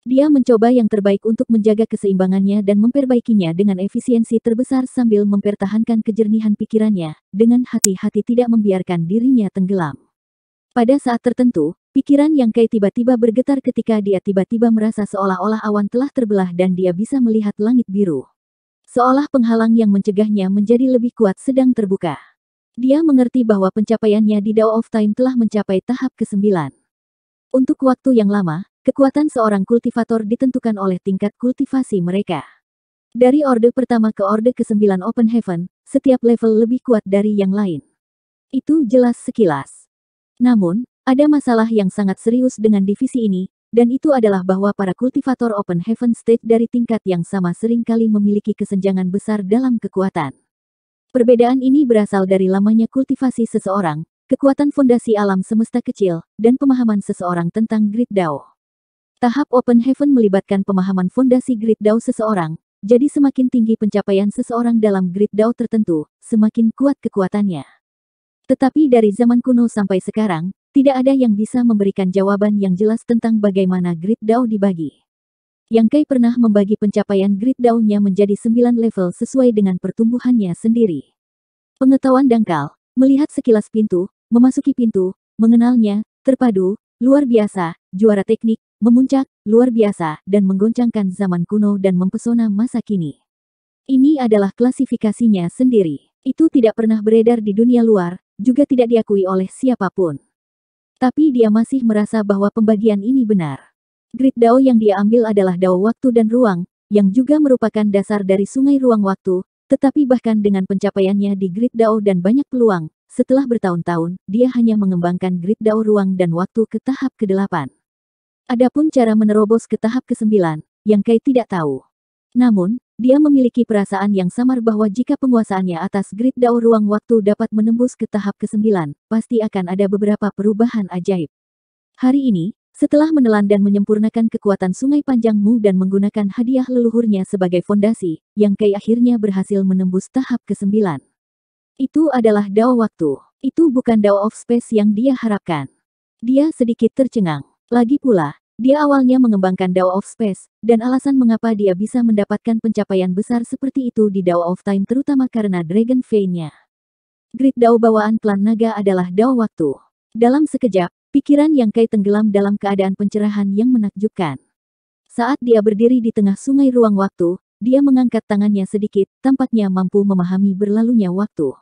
Dia mencoba yang terbaik untuk menjaga keseimbangannya dan memperbaikinya dengan efisiensi terbesar sambil mempertahankan kejernihan pikirannya, dengan hati-hati tidak membiarkan dirinya tenggelam. Pada saat tertentu, pikiran Yang Kai tiba-tiba bergetar ketika dia tiba-tiba merasa seolah-olah awan telah terbelah dan dia bisa melihat langit biru. Seolah penghalang yang mencegahnya menjadi lebih kuat sedang terbuka. Dia mengerti bahwa pencapaiannya di Dao of Time telah mencapai tahap ke-9. Untuk waktu yang lama, kekuatan seorang kultivator ditentukan oleh tingkat kultivasi mereka. Dari orde pertama ke orde ke-9 Open Heaven, setiap level lebih kuat dari yang lain. Itu jelas sekilas. Namun, ada masalah yang sangat serius dengan divisi ini, dan itu adalah bahwa para kultivator Open Heaven Stage dari tingkat yang sama sering kali memiliki kesenjangan besar dalam kekuatan. Perbedaan ini berasal dari lamanya kultivasi seseorang, kekuatan fondasi alam semesta kecil, dan pemahaman seseorang tentang Grid Dao. Tahap Open Heaven melibatkan pemahaman fondasi Grid Dao seseorang, jadi semakin tinggi pencapaian seseorang dalam Grid Dao tertentu, semakin kuat kekuatannya. Tetapi dari zaman kuno sampai sekarang, tidak ada yang bisa memberikan jawaban yang jelas tentang bagaimana Grid Dao dibagi. Yang Kai pernah membagi pencapaian Grid Dao-nya menjadi 9 level sesuai dengan pertumbuhannya sendiri. Pengetahuan dangkal, melihat sekilas pintu, memasuki pintu, mengenalnya, terpadu, luar biasa, juara teknik, memuncak, luar biasa, dan menggoncangkan zaman kuno dan mempesona masa kini. Ini adalah klasifikasinya sendiri. Itu tidak pernah beredar di dunia luar, juga tidak diakui oleh siapapun. Tapi dia masih merasa bahwa pembagian ini benar. Grid Dao yang dia ambil adalah Dao waktu dan ruang, yang juga merupakan dasar dari sungai ruang waktu, tetapi bahkan dengan pencapaiannya di Grid Dao dan banyak peluang, setelah bertahun-tahun, dia hanya mengembangkan Grid Dao ruang dan waktu ke tahap ke-8. Adapun cara menerobos ke tahap ke-9, Yang Kai tidak tahu. Namun, dia memiliki perasaan yang samar bahwa jika penguasaannya atas Grid Dao ruang waktu dapat menembus ke tahap ke-9, pasti akan ada beberapa perubahan ajaib. Hari ini, setelah menelan dan menyempurnakan kekuatan Sungai Panjang Mu dan menggunakan hadiah leluhurnya sebagai fondasi, Yang Kai akhirnya berhasil menembus tahap ke-9. Itu adalah Dao Waktu. Itu bukan Dao of Space yang dia harapkan. Dia sedikit tercengang. Lagi pula, dia awalnya mengembangkan Dao of Space, dan alasan mengapa dia bisa mendapatkan pencapaian besar seperti itu di Dao of Time terutama karena Dragon Vein-nya. Grid Dao bawaan klan naga adalah Dao Waktu. Dalam sekejap, pikiran Yang Kai tenggelam dalam keadaan pencerahan yang menakjubkan. Saat dia berdiri di tengah sungai ruang waktu, dia mengangkat tangannya sedikit, tampaknya mampu memahami berlalunya waktu.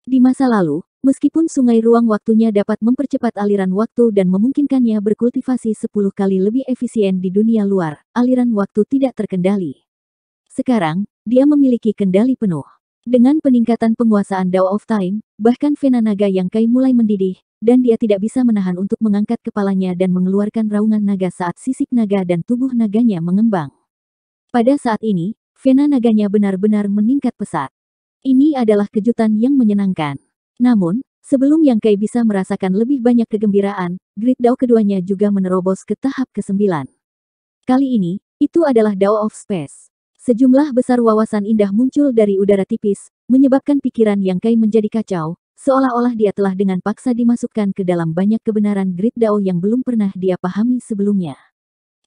Di masa lalu, meskipun sungai ruang waktunya dapat mempercepat aliran waktu dan memungkinkannya berkultivasi 10 kali lebih efisien di dunia luar, aliran waktu tidak terkendali. Sekarang, dia memiliki kendali penuh. Dengan peningkatan penguasaan Dao of Time, bahkan vena naga Yang Kai mulai mendidih, dan dia tidak bisa menahan untuk mengangkat kepalanya dan mengeluarkan raungan naga saat sisik naga dan tubuh naganya mengembang. Pada saat ini, vena naganya benar-benar meningkat pesat. Ini adalah kejutan yang menyenangkan. Namun, sebelum Yang Kai bisa merasakan lebih banyak kegembiraan, Grid Dao keduanya juga menerobos ke tahap ke-9. Kali ini, itu adalah Dao of Space. Sejumlah besar wawasan indah muncul dari udara tipis, menyebabkan pikiran Yang Kai menjadi kacau, seolah-olah dia telah dengan paksa dimasukkan ke dalam banyak kebenaran Grid Dao yang belum pernah dia pahami sebelumnya.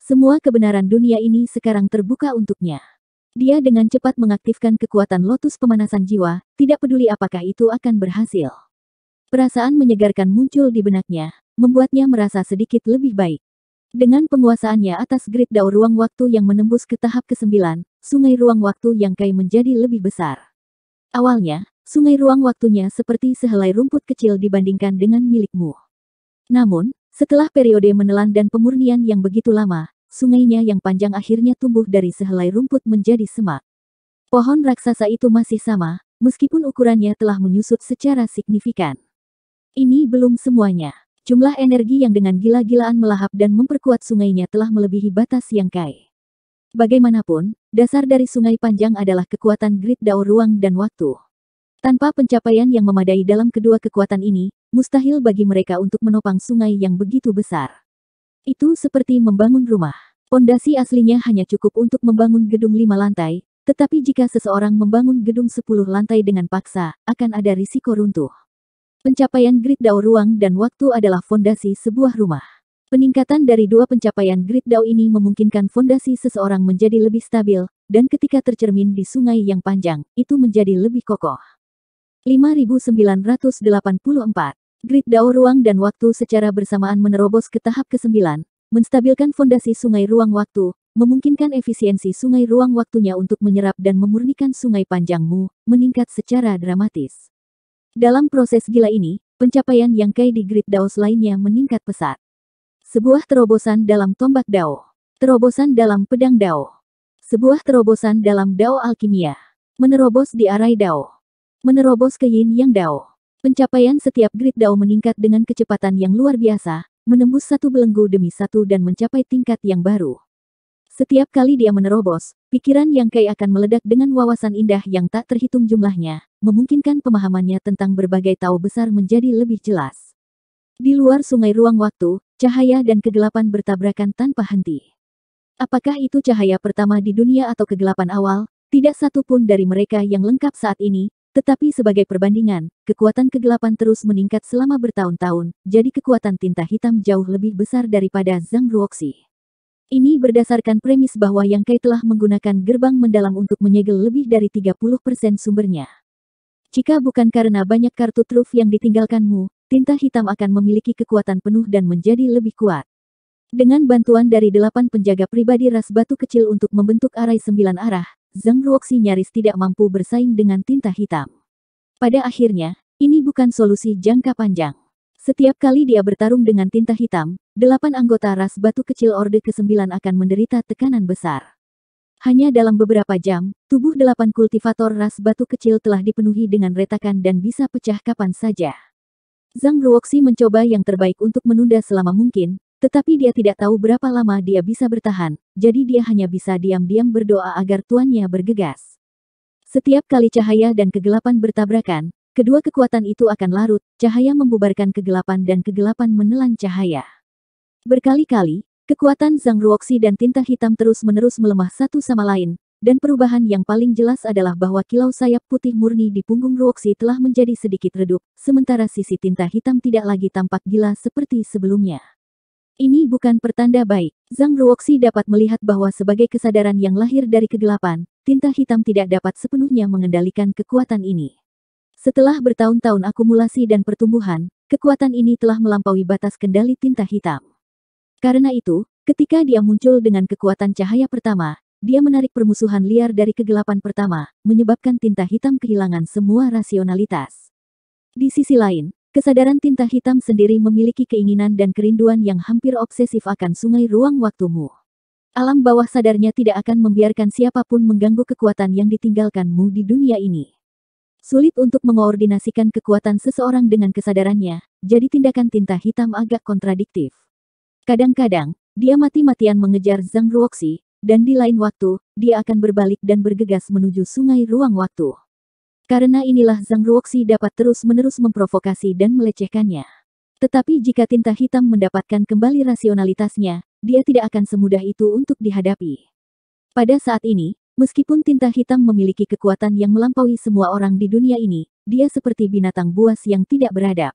Semua kebenaran dunia ini sekarang terbuka untuknya. Dia dengan cepat mengaktifkan kekuatan lotus pemanasan jiwa, tidak peduli apakah itu akan berhasil. Perasaan menyegarkan muncul di benaknya, membuatnya merasa sedikit lebih baik. Dengan penguasaannya atas Grid Dao ruang waktu yang menembus ke tahap ke-9, sungai ruang waktu Yang Kai menjadi lebih besar. Awalnya, sungai ruang waktunya seperti sehelai rumput kecil dibandingkan dengan milikmu. Namun, setelah periode menelan dan pemurnian yang begitu lama, sungainya yang panjang akhirnya tumbuh dari sehelai rumput menjadi semak. Pohon raksasa itu masih sama, meskipun ukurannya telah menyusut secara signifikan. Ini belum semuanya. Jumlah energi yang dengan gila-gilaan melahap dan memperkuat sungainya telah melebihi batas Yang Kai. Bagaimanapun, dasar dari sungai panjang adalah kekuatan Grid Dao ruang dan waktu. Tanpa pencapaian yang memadai dalam kedua kekuatan ini, mustahil bagi mereka untuk menopang sungai yang begitu besar. Itu seperti membangun rumah. Pondasi aslinya hanya cukup untuk membangun gedung 5 lantai, tetapi jika seseorang membangun gedung 10 lantai dengan paksa, akan ada risiko runtuh. Pencapaian Grid Dao ruang dan waktu adalah fondasi sebuah rumah. Peningkatan dari dua pencapaian Grid Dao ini memungkinkan fondasi seseorang menjadi lebih stabil, dan ketika tercermin di sungai yang panjang, itu menjadi lebih kokoh. 5984 Grid Dao ruang dan waktu secara bersamaan menerobos ke tahap ke-9, menstabilkan fondasi sungai ruang waktu, memungkinkan efisiensi sungai ruang waktunya untuk menyerap dan memurnikan sungai panjangmu, meningkat secara dramatis. Dalam proses gila ini, pencapaian Yang Kai di Grid Dao lainnya meningkat pesat. Sebuah terobosan dalam tombak Dao. Terobosan dalam pedang Dao. Sebuah terobosan dalam Dao alkimia. Menerobos di arai Dao. Menerobos ke Yin Yang Dao. Pencapaian setiap Grid Dao meningkat dengan kecepatan yang luar biasa, menembus satu belenggu demi satu dan mencapai tingkat yang baru. Setiap kali dia menerobos, pikiran Yang Kai akan meledak dengan wawasan indah yang tak terhitung jumlahnya, memungkinkan pemahamannya tentang berbagai Tao besar menjadi lebih jelas. Di luar sungai ruang waktu, cahaya dan kegelapan bertabrakan tanpa henti. Apakah itu cahaya pertama di dunia atau kegelapan awal? Tidak satu pun dari mereka yang lengkap saat ini. Tetapi sebagai perbandingan, kekuatan kegelapan terus meningkat selama bertahun-tahun, jadi kekuatan tinta hitam jauh lebih besar daripada Zhang Ruoxi. Ini berdasarkan premis bahwa Yang Kai telah menggunakan gerbang mendalam untuk menyegel lebih dari 30% sumbernya. Jika bukan karena banyak kartu truf yang ditinggalkanmu, tinta hitam akan memiliki kekuatan penuh dan menjadi lebih kuat. Dengan bantuan dari 8 penjaga pribadi ras batu kecil untuk membentuk arai 9 arah, Zhang Ruoxi nyaris tidak mampu bersaing dengan tinta hitam. Pada akhirnya, ini bukan solusi jangka panjang. Setiap kali dia bertarung dengan tinta hitam, 8 anggota ras batu kecil Orde ke-9 akan menderita tekanan besar. Hanya dalam beberapa jam, tubuh 8 kultivator ras batu kecil telah dipenuhi dengan retakan dan bisa pecah kapan saja. Zhang Ruoxi mencoba yang terbaik untuk menunda selama mungkin, Tetapi dia tidak tahu berapa lama dia bisa bertahan, jadi dia hanya bisa diam-diam berdoa agar tuannya bergegas. Setiap kali cahaya dan kegelapan bertabrakan, kedua kekuatan itu akan larut, cahaya membubarkan kegelapan dan kegelapan menelan cahaya. Berkali-kali, kekuatan Zhang Ruoxi dan tinta hitam terus-menerus melemah satu sama lain, dan perubahan yang paling jelas adalah bahwa kilau sayap putih murni di punggung Ruoxi telah menjadi sedikit redup, sementara sisi tinta hitam tidak lagi tampak gila seperti sebelumnya. Ini bukan pertanda baik. Zhang Ruoxi dapat melihat bahwa sebagai kesadaran yang lahir dari kegelapan, tinta hitam tidak dapat sepenuhnya mengendalikan kekuatan ini. Setelah bertahun-tahun akumulasi dan pertumbuhan, kekuatan ini telah melampaui batas kendali tinta hitam. Karena itu, ketika dia muncul dengan kekuatan cahaya pertama, dia menarik permusuhan liar dari kegelapan pertama, menyebabkan tinta hitam kehilangan semua rasionalitas. Di sisi lain, kesadaran tinta hitam sendiri memiliki keinginan dan kerinduan yang hampir obsesif akan sungai ruang waktumu. Alam bawah sadarnya tidak akan membiarkan siapapun mengganggu kekuatan yang ditinggalkanmu di dunia ini. Sulit untuk mengoordinasikan kekuatan seseorang dengan kesadarannya, jadi tindakan tinta hitam agak kontradiktif. Kadang-kadang, dia mati-matian mengejar Zhang Ruoxi, dan di lain waktu, dia akan berbalik dan bergegas menuju sungai ruang waktu. Karena inilah Zhang Ruoxi dapat terus-menerus memprovokasi dan melecehkannya. Tetapi jika tinta hitam mendapatkan kembali rasionalitasnya, dia tidak akan semudah itu untuk dihadapi. Pada saat ini, meskipun tinta hitam memiliki kekuatan yang melampaui semua orang di dunia ini, dia seperti binatang buas yang tidak beradab.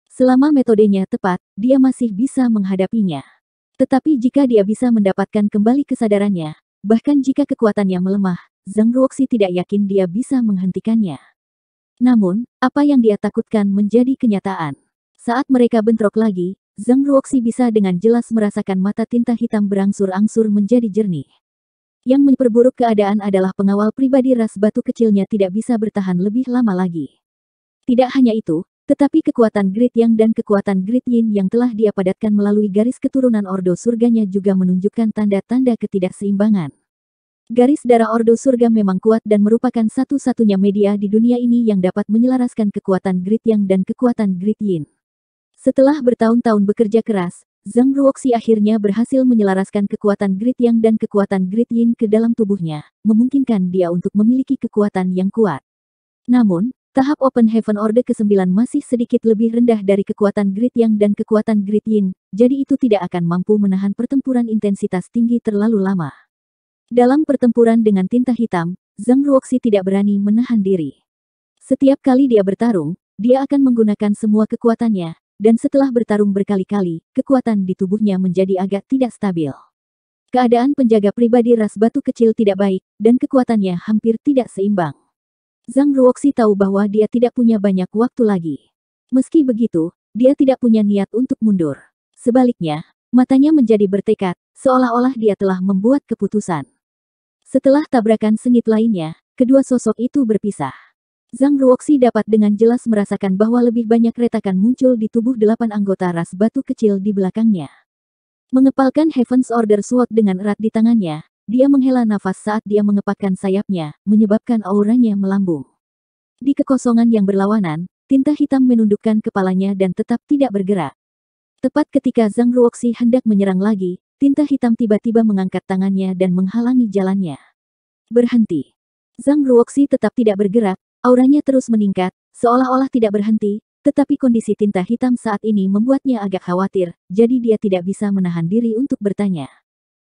Selama metodenya tepat, dia masih bisa menghadapinya. Tetapi jika dia bisa mendapatkan kembali kesadarannya, bahkan jika kekuatannya melemah, Zhang Ruoxi tidak yakin dia bisa menghentikannya. Namun, apa yang dia takutkan menjadi kenyataan. Saat mereka bentrok lagi, Zhang Ruoxi bisa dengan jelas merasakan mata tinta hitam berangsur-angsur menjadi jernih. Yang memperburuk keadaan adalah pengawal pribadi ras batu kecilnya tidak bisa bertahan lebih lama lagi. Tidak hanya itu, tetapi kekuatan Grid Yang dan kekuatan Grid Yin yang telah dia padatkan melalui garis keturunan Ordo Surganya juga menunjukkan tanda-tanda ketidakseimbangan. Garis darah Ordo Surga memang kuat dan merupakan satu-satunya media di dunia ini yang dapat menyelaraskan kekuatan Grid Yang dan kekuatan Grid Yin. Setelah bertahun-tahun bekerja keras, Zhang Ruoxi akhirnya berhasil menyelaraskan kekuatan Grid Yang dan kekuatan Grid Yin ke dalam tubuhnya, memungkinkan dia untuk memiliki kekuatan yang kuat. Namun, tahap Open Heaven Orde ke-9 masih sedikit lebih rendah dari kekuatan Grid Yang dan kekuatan Grid Yin, jadi itu tidak akan mampu menahan pertempuran intensitas tinggi terlalu lama. Dalam pertempuran dengan tinta hitam, Zhang Ruoxi tidak berani menahan diri. Setiap kali dia bertarung, dia akan menggunakan semua kekuatannya, dan setelah bertarung berkali-kali, kekuatan di tubuhnya menjadi agak tidak stabil. Keadaan penjaga pribadi ras batu kecil tidak baik, dan kekuatannya hampir tidak seimbang. Zhang Ruoxi tahu bahwa dia tidak punya banyak waktu lagi. Meski begitu, dia tidak punya niat untuk mundur. Sebaliknya, matanya menjadi bertekad, seolah-olah dia telah membuat keputusan. Setelah tabrakan sengit lainnya, kedua sosok itu berpisah. Zhang Ruoxi dapat dengan jelas merasakan bahwa lebih banyak retakan muncul di tubuh 8 anggota ras batu kecil di belakangnya. Mengepalkan Heaven's Order Sword dengan erat di tangannya, dia menghela nafas saat dia mengepakkan sayapnya, menyebabkan auranya melambung. Di kekosongan yang berlawanan, tinta hitam menundukkan kepalanya dan tetap tidak bergerak. Tepat ketika Zhang Ruoxi hendak menyerang lagi, tinta hitam tiba-tiba mengangkat tangannya dan menghalangi jalannya. Berhenti. Zhang Ruoxi tetap tidak bergerak, auranya terus meningkat, seolah-olah tidak berhenti, tetapi kondisi tinta hitam saat ini membuatnya agak khawatir, jadi dia tidak bisa menahan diri untuk bertanya.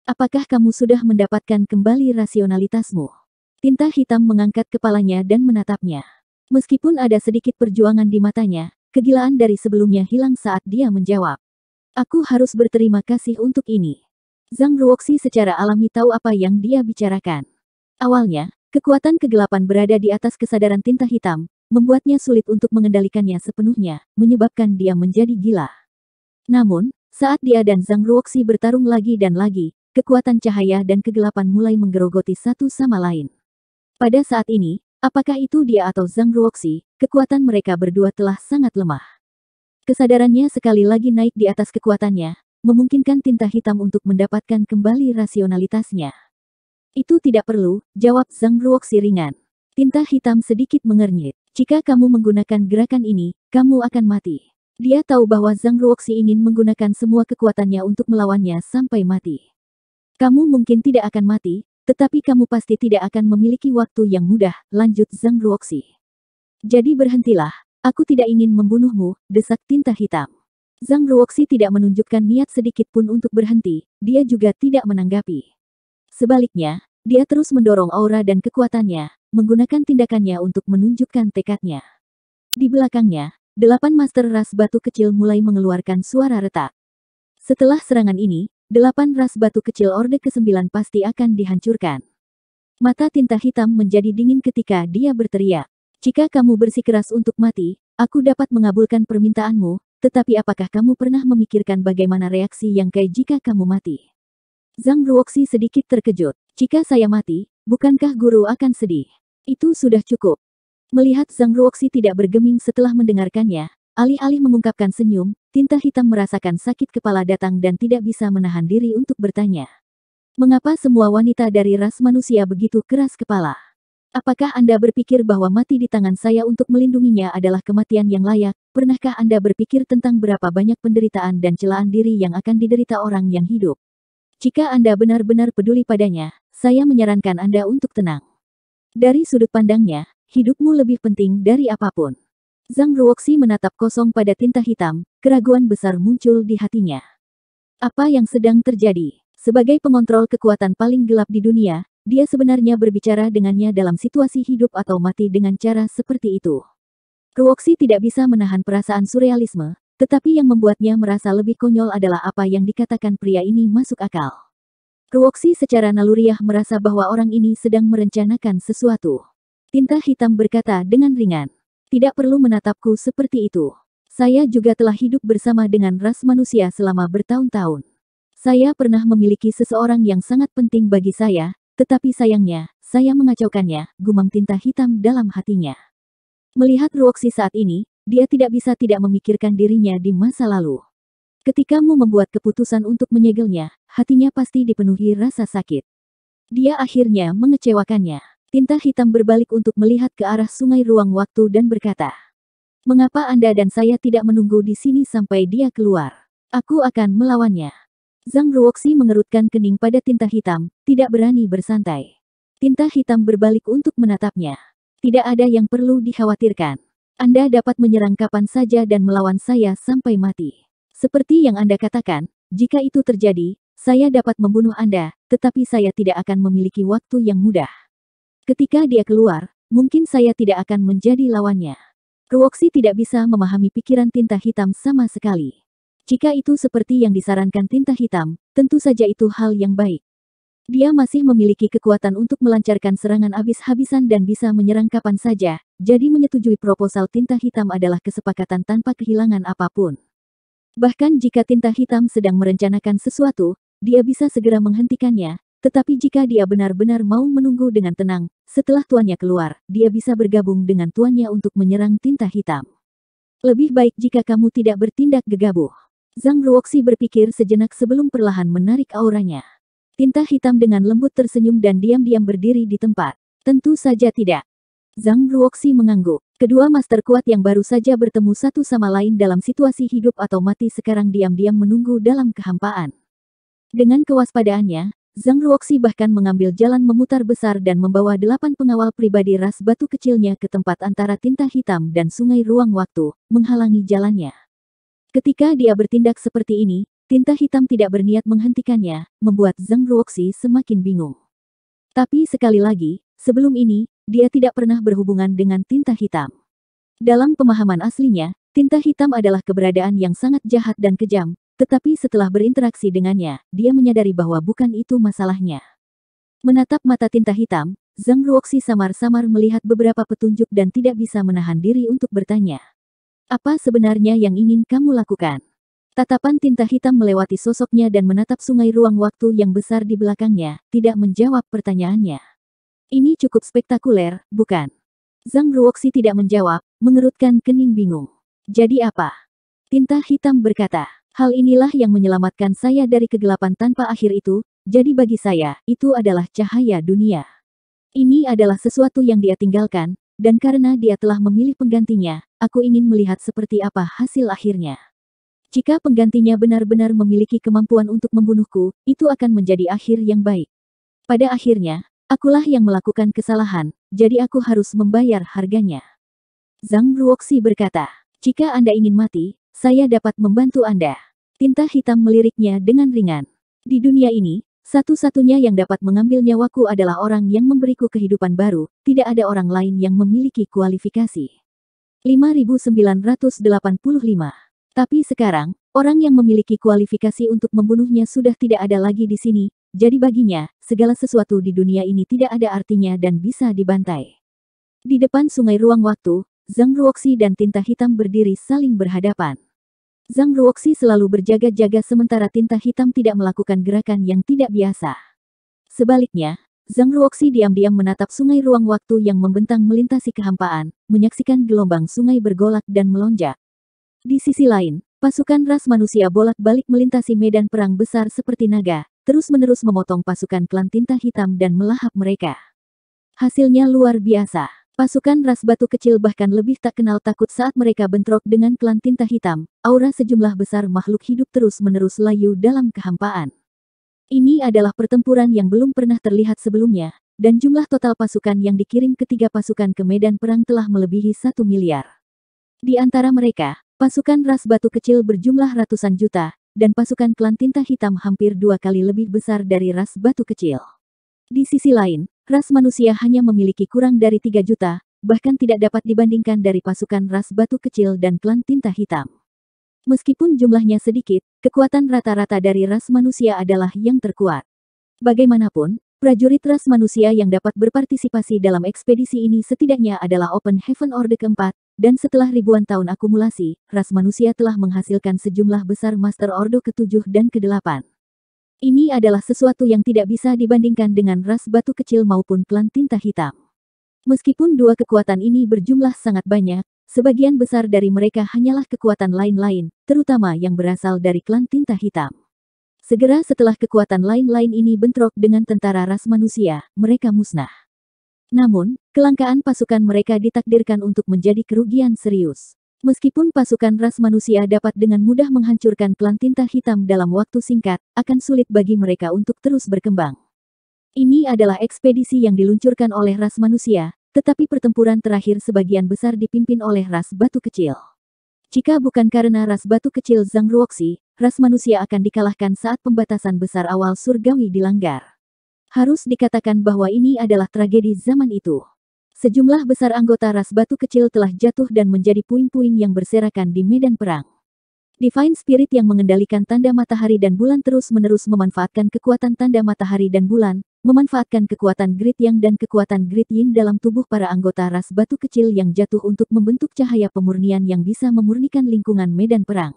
Apakah kamu sudah mendapatkan kembali rasionalitasmu? Tinta hitam mengangkat kepalanya dan menatapnya. Meskipun ada sedikit perjuangan di matanya, kegilaan dari sebelumnya hilang saat dia menjawab. Aku harus berterima kasih untuk ini. Zhang Ruoxi secara alami tahu apa yang dia bicarakan. Awalnya, kekuatan kegelapan berada di atas kesadaran tinta hitam, membuatnya sulit untuk mengendalikannya sepenuhnya, menyebabkan dia menjadi gila. Namun, saat dia dan Zhang Ruoxi bertarung lagi dan lagi, kekuatan cahaya dan kegelapan mulai menggerogoti satu sama lain. Pada saat ini, apakah itu dia atau Zhang Ruoxi, kekuatan mereka berdua telah sangat lemah. Kesadarannya sekali lagi naik di atas kekuatannya, memungkinkan tinta hitam untuk mendapatkan kembali rasionalitasnya. Itu tidak perlu, jawab Zhang Ruoxi ringan. Tinta hitam sedikit mengernyit. Jika kamu menggunakan gerakan ini, kamu akan mati. Dia tahu bahwa Zhang Ruoxi ingin menggunakan semua kekuatannya untuk melawannya sampai mati. Kamu mungkin tidak akan mati, tetapi kamu pasti tidak akan memiliki waktu yang mudah, lanjut Zhang Ruoxi. Jadi berhentilah, aku tidak ingin membunuhmu, desak tinta hitam. Zhang Ruoxi tidak menunjukkan niat sedikit pun untuk berhenti, dia juga tidak menanggapi. Sebaliknya, dia terus mendorong aura dan kekuatannya, menggunakan tindakannya untuk menunjukkan tekadnya. Di belakangnya, 8 master ras batu kecil mulai mengeluarkan suara retak. Setelah serangan ini, 8 ras batu kecil Orde ke-9 pasti akan dihancurkan. Mata tinta hitam menjadi dingin ketika dia berteriak. Jika kamu bersikeras untuk mati, aku dapat mengabulkan permintaanmu, tetapi apakah kamu pernah memikirkan bagaimana reaksi yang kayak jika kamu mati? Zhang Ruoxi sedikit terkejut. Jika saya mati, bukankah guru akan sedih? Itu sudah cukup. Melihat Zhang Ruoxi tidak bergeming setelah mendengarkannya, alih-alih mengungkapkan senyum, tinta hitam merasakan sakit kepala datang dan tidak bisa menahan diri untuk bertanya. Mengapa semua wanita dari ras manusia begitu keras kepala? Apakah Anda berpikir bahwa mati di tangan saya untuk melindunginya adalah kematian yang layak? Pernahkah Anda berpikir tentang berapa banyak penderitaan dan celaan diri yang akan diderita orang yang hidup? Jika Anda benar-benar peduli padanya, saya menyarankan Anda untuk tenang. Dari sudut pandangnya, hidupmu lebih penting dari apapun. Zhang Ruoxi menatap kosong pada tinta hitam, keraguan besar muncul di hatinya. Apa yang sedang terjadi? Sebagai pengontrol kekuatan paling gelap di dunia, dia sebenarnya berbicara dengannya dalam situasi hidup atau mati dengan cara seperti itu. Ruoxi tidak bisa menahan perasaan surrealisme, tetapi yang membuatnya merasa lebih konyol adalah apa yang dikatakan pria ini masuk akal. Ruoxi secara naluriah merasa bahwa orang ini sedang merencanakan sesuatu. Tinta hitam berkata dengan ringan. Tidak perlu menatapku seperti itu. Saya juga telah hidup bersama dengan ras manusia selama bertahun-tahun. Saya pernah memiliki seseorang yang sangat penting bagi saya, tetapi sayangnya, saya mengacaukannya, gumam tinta hitam dalam hatinya. Melihat Ruoxi saat ini, dia tidak bisa tidak memikirkan dirinya di masa lalu. Ketika Mu membuat keputusan untuk menyegelnya, hatinya pasti dipenuhi rasa sakit. Dia akhirnya mengecewakannya. Tinta hitam berbalik untuk melihat ke arah sungai ruang waktu dan berkata, "Mengapa Anda dan saya tidak menunggu di sini sampai dia keluar? Aku akan melawannya." Zhang Ruoxi mengerutkan kening pada tinta hitam, tidak berani bersantai. Tinta hitam berbalik untuk menatapnya. Tidak ada yang perlu dikhawatirkan. Anda dapat menyerang kapan saja dan melawan saya sampai mati. Seperti yang Anda katakan, jika itu terjadi, saya dapat membunuh Anda, tetapi saya tidak akan memiliki waktu yang mudah. Ketika dia keluar, mungkin saya tidak akan menjadi lawannya. Ruoxi tidak bisa memahami pikiran tinta hitam sama sekali. Jika itu seperti yang disarankan tinta hitam, tentu saja itu hal yang baik. Dia masih memiliki kekuatan untuk melancarkan serangan habis-habisan dan bisa menyerang kapan saja, jadi menyetujui proposal tinta hitam adalah kesepakatan tanpa kehilangan apapun. Bahkan jika tinta hitam sedang merencanakan sesuatu, dia bisa segera menghentikannya, tetapi jika dia benar-benar mau menunggu dengan tenang, setelah tuannya keluar, dia bisa bergabung dengan tuannya untuk menyerang tinta hitam. Lebih baik jika kamu tidak bertindak gegabah. Zhang Ruoxi berpikir sejenak sebelum perlahan menarik auranya. Tinta hitam dengan lembut tersenyum dan diam-diam berdiri di tempat. Tentu saja tidak. Zhang Ruoxi mengangguk. Kedua master kuat yang baru saja bertemu satu sama lain dalam situasi hidup atau mati sekarang diam-diam menunggu dalam kehampaan. Dengan kewaspadaannya, Zhang Ruoxi bahkan mengambil jalan memutar besar dan membawa 8 pengawal pribadi ras batu kecilnya ke tempat antara tinta hitam dan sungai ruang waktu, menghalangi jalannya. Ketika dia bertindak seperti ini, tinta hitam tidak berniat menghentikannya, membuat Zhang Ruoxi semakin bingung. Tapi sekali lagi, sebelum ini, dia tidak pernah berhubungan dengan tinta hitam. Dalam pemahaman aslinya, tinta hitam adalah keberadaan yang sangat jahat dan kejam, tetapi setelah berinteraksi dengannya, dia menyadari bahwa bukan itu masalahnya. Menatap mata tinta hitam, Zhang Ruoxi samar-samar melihat beberapa petunjuk dan tidak bisa menahan diri untuk bertanya. Apa sebenarnya yang ingin kamu lakukan? Tatapan tinta hitam melewati sosoknya dan menatap sungai ruang waktu yang besar di belakangnya, tidak menjawab pertanyaannya. Ini cukup spektakuler, bukan? Zhang Ruoxi tidak menjawab, mengerutkan kening bingung. Jadi apa? Tinta hitam berkata, hal inilah yang menyelamatkan saya dari kegelapan tanpa akhir itu, jadi bagi saya, itu adalah cahaya dunia. Ini adalah sesuatu yang dia tinggalkan, dan karena dia telah memilih penggantinya, aku ingin melihat seperti apa hasil akhirnya. Jika penggantinya benar-benar memiliki kemampuan untuk membunuhku, itu akan menjadi akhir yang baik. Pada akhirnya, akulah yang melakukan kesalahan, jadi aku harus membayar harganya. Zhang Ruoxi berkata, jika Anda ingin mati, saya dapat membantu Anda. Tinta hitam meliriknya dengan ringan. Di dunia ini, satu-satunya yang dapat mengambil nyawaku adalah orang yang memberiku kehidupan baru, tidak ada orang lain yang memiliki kualifikasi. 5985. Tapi sekarang, orang yang memiliki kualifikasi untuk membunuhnya sudah tidak ada lagi di sini, jadi baginya, segala sesuatu di dunia ini tidak ada artinya dan bisa dibantai. Di depan sungai ruang waktu, Zhang Ruoxi dan tinta hitam berdiri saling berhadapan. Zhang Ruoxi selalu berjaga-jaga sementara tinta hitam tidak melakukan gerakan yang tidak biasa. Sebaliknya, Zhang Ruoxi diam-diam menatap sungai ruang waktu yang membentang melintasi kehampaan, menyaksikan gelombang sungai bergolak dan melonjak. Di sisi lain, pasukan ras manusia bolak-balik melintasi medan perang besar seperti naga, terus-menerus memotong pasukan klan tinta hitam dan melahap mereka. Hasilnya luar biasa. Pasukan ras batu kecil bahkan lebih tak kenal takut saat mereka bentrok dengan klan tinta hitam. Aura sejumlah besar makhluk hidup terus-menerus layu dalam kehampaan. Ini adalah pertempuran yang belum pernah terlihat sebelumnya, dan jumlah total pasukan yang dikirim ketiga pasukan ke medan perang telah melebihi 1 miliar. Di antara mereka, pasukan ras batu kecil berjumlah ratusan juta, dan pasukan klan tinta hitam hampir 2 kali lebih besar dari ras batu kecil. Di sisi lain, ras manusia hanya memiliki kurang dari 3 juta, bahkan tidak dapat dibandingkan dari pasukan ras batu kecil dan klan tinta hitam. Meskipun jumlahnya sedikit, kekuatan rata-rata dari ras manusia adalah yang terkuat. Bagaimanapun, prajurit ras manusia yang dapat berpartisipasi dalam ekspedisi ini setidaknya adalah Open Heaven Orde keempat, dan setelah ribuan tahun akumulasi, ras manusia telah menghasilkan sejumlah besar Master Ordo ke-7 dan ke-8. Ini adalah sesuatu yang tidak bisa dibandingkan dengan ras batu kecil maupun klan tinta hitam. Meskipun dua kekuatan ini berjumlah sangat banyak, sebagian besar dari mereka hanyalah kekuatan lain-lain, terutama yang berasal dari klan tinta hitam. Segera setelah kekuatan lain-lain ini bentrok dengan tentara ras manusia, mereka musnah. Namun, kelangkaan pasukan mereka ditakdirkan untuk menjadi kerugian serius. Meskipun pasukan ras manusia dapat dengan mudah menghancurkan klan tinta hitam dalam waktu singkat, akan sulit bagi mereka untuk terus berkembang. Ini adalah ekspedisi yang diluncurkan oleh ras manusia, tetapi pertempuran terakhir sebagian besar dipimpin oleh ras batu kecil. Jika bukan karena ras batu kecil Zhang Ruoxi, ras manusia akan dikalahkan saat pembatasan besar awal surgawi dilanggar. Harus dikatakan bahwa ini adalah tragedi zaman itu. Sejumlah besar anggota ras batu kecil telah jatuh dan menjadi puing-puing yang berserakan di medan perang. Divine Spirit yang mengendalikan tanda matahari dan bulan terus-menerus memanfaatkan kekuatan tanda matahari dan bulan, memanfaatkan kekuatan Grid Yang dan kekuatan Grid Yin dalam tubuh para anggota ras batu kecil yang jatuh untuk membentuk cahaya pemurnian yang bisa memurnikan lingkungan medan perang.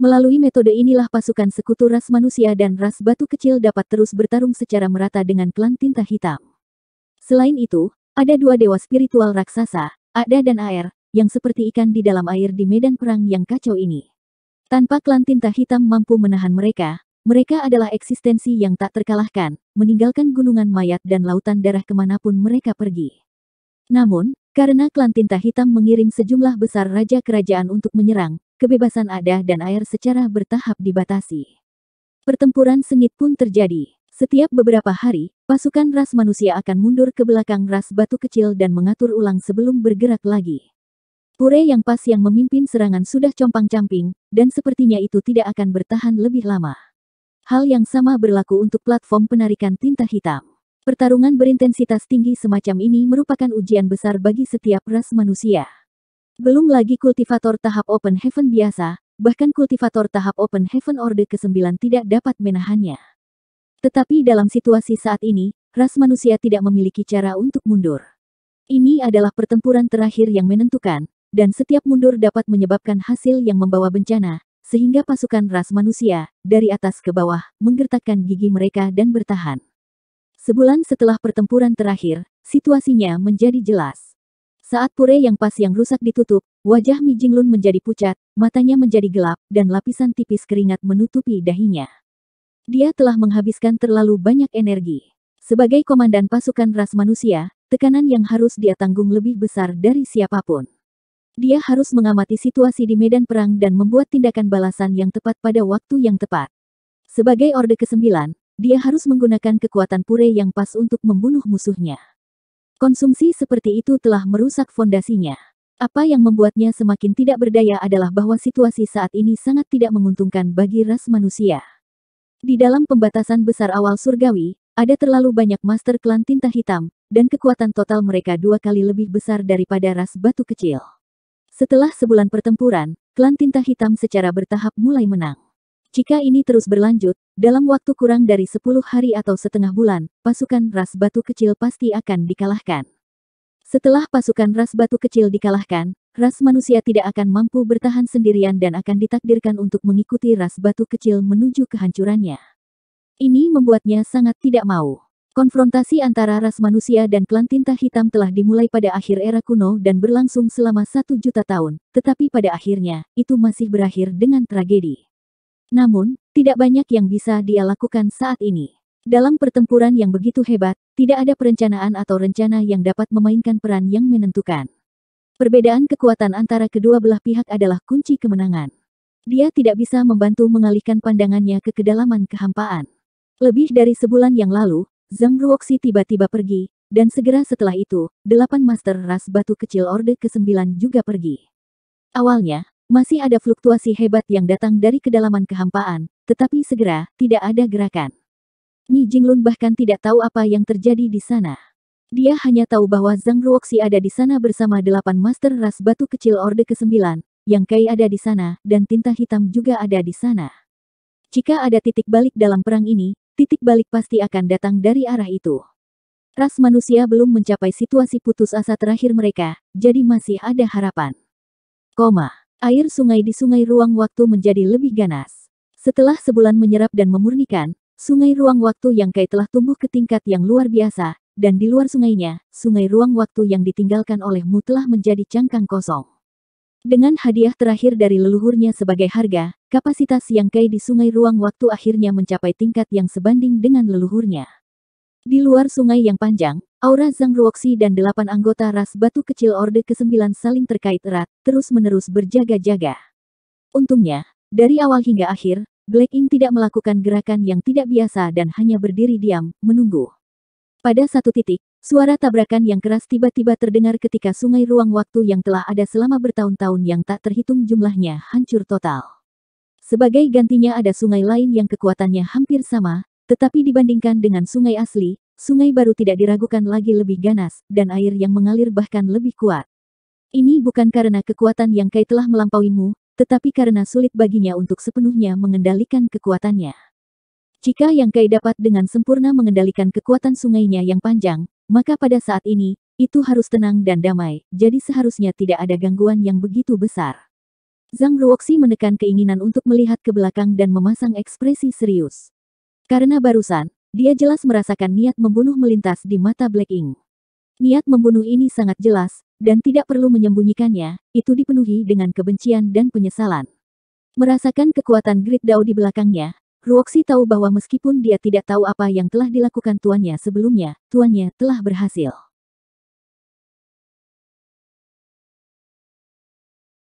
Melalui metode inilah pasukan sekutu ras manusia dan ras batu kecil dapat terus bertarung secara merata dengan klan tinta hitam. Selain itu, ada dua dewa spiritual raksasa, Ada dan Air, yang seperti ikan di dalam air di medan perang yang kacau ini. Tanpa klan tinta hitam mampu menahan mereka, mereka adalah eksistensi yang tak terkalahkan, meninggalkan gunungan mayat dan lautan darah kemanapun mereka pergi. Namun, karena klan tinta hitam mengirim sejumlah besar raja kerajaan untuk menyerang, kebebasan Ada dan Air secara bertahap dibatasi. Pertempuran sengit pun terjadi. Setiap beberapa hari, pasukan ras manusia akan mundur ke belakang ras batu kecil dan mengatur ulang sebelum bergerak lagi. Pure yang pas yang memimpin serangan sudah compang-camping, dan sepertinya itu tidak akan bertahan lebih lama. Hal yang sama berlaku untuk platform penarikan tinta hitam. Pertarungan berintensitas tinggi semacam ini merupakan ujian besar bagi setiap ras manusia. Belum lagi kultivator tahap Open Heaven biasa, bahkan kultivator tahap Open Heaven Orde ke-9 tidak dapat menahannya. Tetapi dalam situasi saat ini, ras manusia tidak memiliki cara untuk mundur. Ini adalah pertempuran terakhir yang menentukan, dan setiap mundur dapat menyebabkan hasil yang membawa bencana, sehingga pasukan ras manusia, dari atas ke bawah, menggertakkan gigi mereka dan bertahan. Sebulan setelah pertempuran terakhir, situasinya menjadi jelas. Saat pure yang pas yang rusak ditutup, wajah Mi Jinglun menjadi pucat, matanya menjadi gelap, dan lapisan tipis keringat menutupi dahinya. Dia telah menghabiskan terlalu banyak energi. Sebagai komandan pasukan ras manusia, tekanan yang harus dia tanggung lebih besar dari siapapun. Dia harus mengamati situasi di medan perang dan membuat tindakan balasan yang tepat pada waktu yang tepat. Sebagai Orde ke-9, dia harus menggunakan kekuatan pure yang pas untuk membunuh musuhnya. Konsumsi seperti itu telah merusak fondasinya. Apa yang membuatnya semakin tidak berdaya adalah bahwa situasi saat ini sangat tidak menguntungkan bagi ras manusia. Di dalam pembatasan besar awal surgawi, ada terlalu banyak master klan tinta hitam, dan kekuatan total mereka 2 kali lebih besar daripada ras batu kecil. Setelah sebulan pertempuran, klan tinta hitam secara bertahap mulai menang. Jika ini terus berlanjut, dalam waktu kurang dari 10 hari atau setengah bulan, pasukan ras batu kecil pasti akan dikalahkan. Setelah pasukan ras batu kecil dikalahkan, ras manusia tidak akan mampu bertahan sendirian dan akan ditakdirkan untuk mengikuti ras batu kecil menuju kehancurannya. Ini membuatnya sangat tidak mau. Konfrontasi antara ras manusia dan klan tinta hitam telah dimulai pada akhir era kuno dan berlangsung selama 1 juta tahun, tetapi pada akhirnya, itu masih berakhir dengan tragedi. Namun, tidak banyak yang bisa dia lakukan saat ini. Dalam pertempuran yang begitu hebat, tidak ada perencanaan atau rencana yang dapat memainkan peran yang menentukan. Perbedaan kekuatan antara kedua belah pihak adalah kunci kemenangan. Dia tidak bisa membantu mengalihkan pandangannya ke kedalaman kehampaan. Lebih dari sebulan yang lalu, Zhang Ruoxi tiba-tiba pergi, dan segera setelah itu, 8 master ras batu kecil Orde ke-9 juga pergi. Awalnya, masih ada fluktuasi hebat yang datang dari kedalaman kehampaan, tetapi segera, tidak ada gerakan. Mi Jinglun bahkan tidak tahu apa yang terjadi di sana. Dia hanya tahu bahwa Zhang Ruoxi ada di sana bersama 8 master ras batu kecil Orde ke-9, Yang Kai ada di sana, dan tinta hitam juga ada di sana. Jika ada titik balik dalam perang ini, titik balik pasti akan datang dari arah itu. Ras manusia belum mencapai situasi putus asa terakhir mereka, jadi masih ada harapan. Air sungai di sungai ruang waktu menjadi lebih ganas. Setelah sebulan menyerap dan memurnikan, sungai ruang waktu Yang Kai telah tumbuh ke tingkat yang luar biasa, dan di luar sungainya, sungai ruang waktu yang ditinggalkan olehmu telah menjadi cangkang kosong. Dengan hadiah terakhir dari leluhurnya sebagai harga, kapasitas Yang Kai di sungai ruang waktu akhirnya mencapai tingkat yang sebanding dengan leluhurnya. Di luar sungai yang panjang, aura Zhang Ruoxi dan 8 anggota ras batu kecil Orde ke-9 saling terkait erat, terus-menerus berjaga-jaga. Untungnya, dari awal hingga akhir, Black Ink tidak melakukan gerakan yang tidak biasa dan hanya berdiri diam, menunggu. Pada satu titik, suara tabrakan yang keras tiba-tiba terdengar ketika sungai ruang waktu yang telah ada selama bertahun-tahun yang tak terhitung jumlahnya hancur total. Sebagai gantinya ada sungai lain yang kekuatannya hampir sama, tetapi dibandingkan dengan sungai asli, sungai baru tidak diragukan lagi lebih ganas, dan air yang mengalir bahkan lebih kuat. Ini bukan karena kekuatan Yang Kai telah melampauimu, tetapi karena sulit baginya untuk sepenuhnya mengendalikan kekuatannya. Jika Yang Kai dapat dengan sempurna mengendalikan kekuatan sungainya yang panjang, maka pada saat ini, itu harus tenang dan damai, jadi seharusnya tidak ada gangguan yang begitu besar. Zhang Ruoxi menekan keinginan untuk melihat ke belakang dan memasang ekspresi serius. Karena barusan, dia jelas merasakan niat membunuh melintas di mata Black Ink. Niat membunuh ini sangat jelas, dan tidak perlu menyembunyikannya, itu dipenuhi dengan kebencian dan penyesalan. Merasakan kekuatan Great Dao di belakangnya, Ruoxi tahu bahwa meskipun dia tidak tahu apa yang telah dilakukan tuannya sebelumnya, tuannya telah berhasil.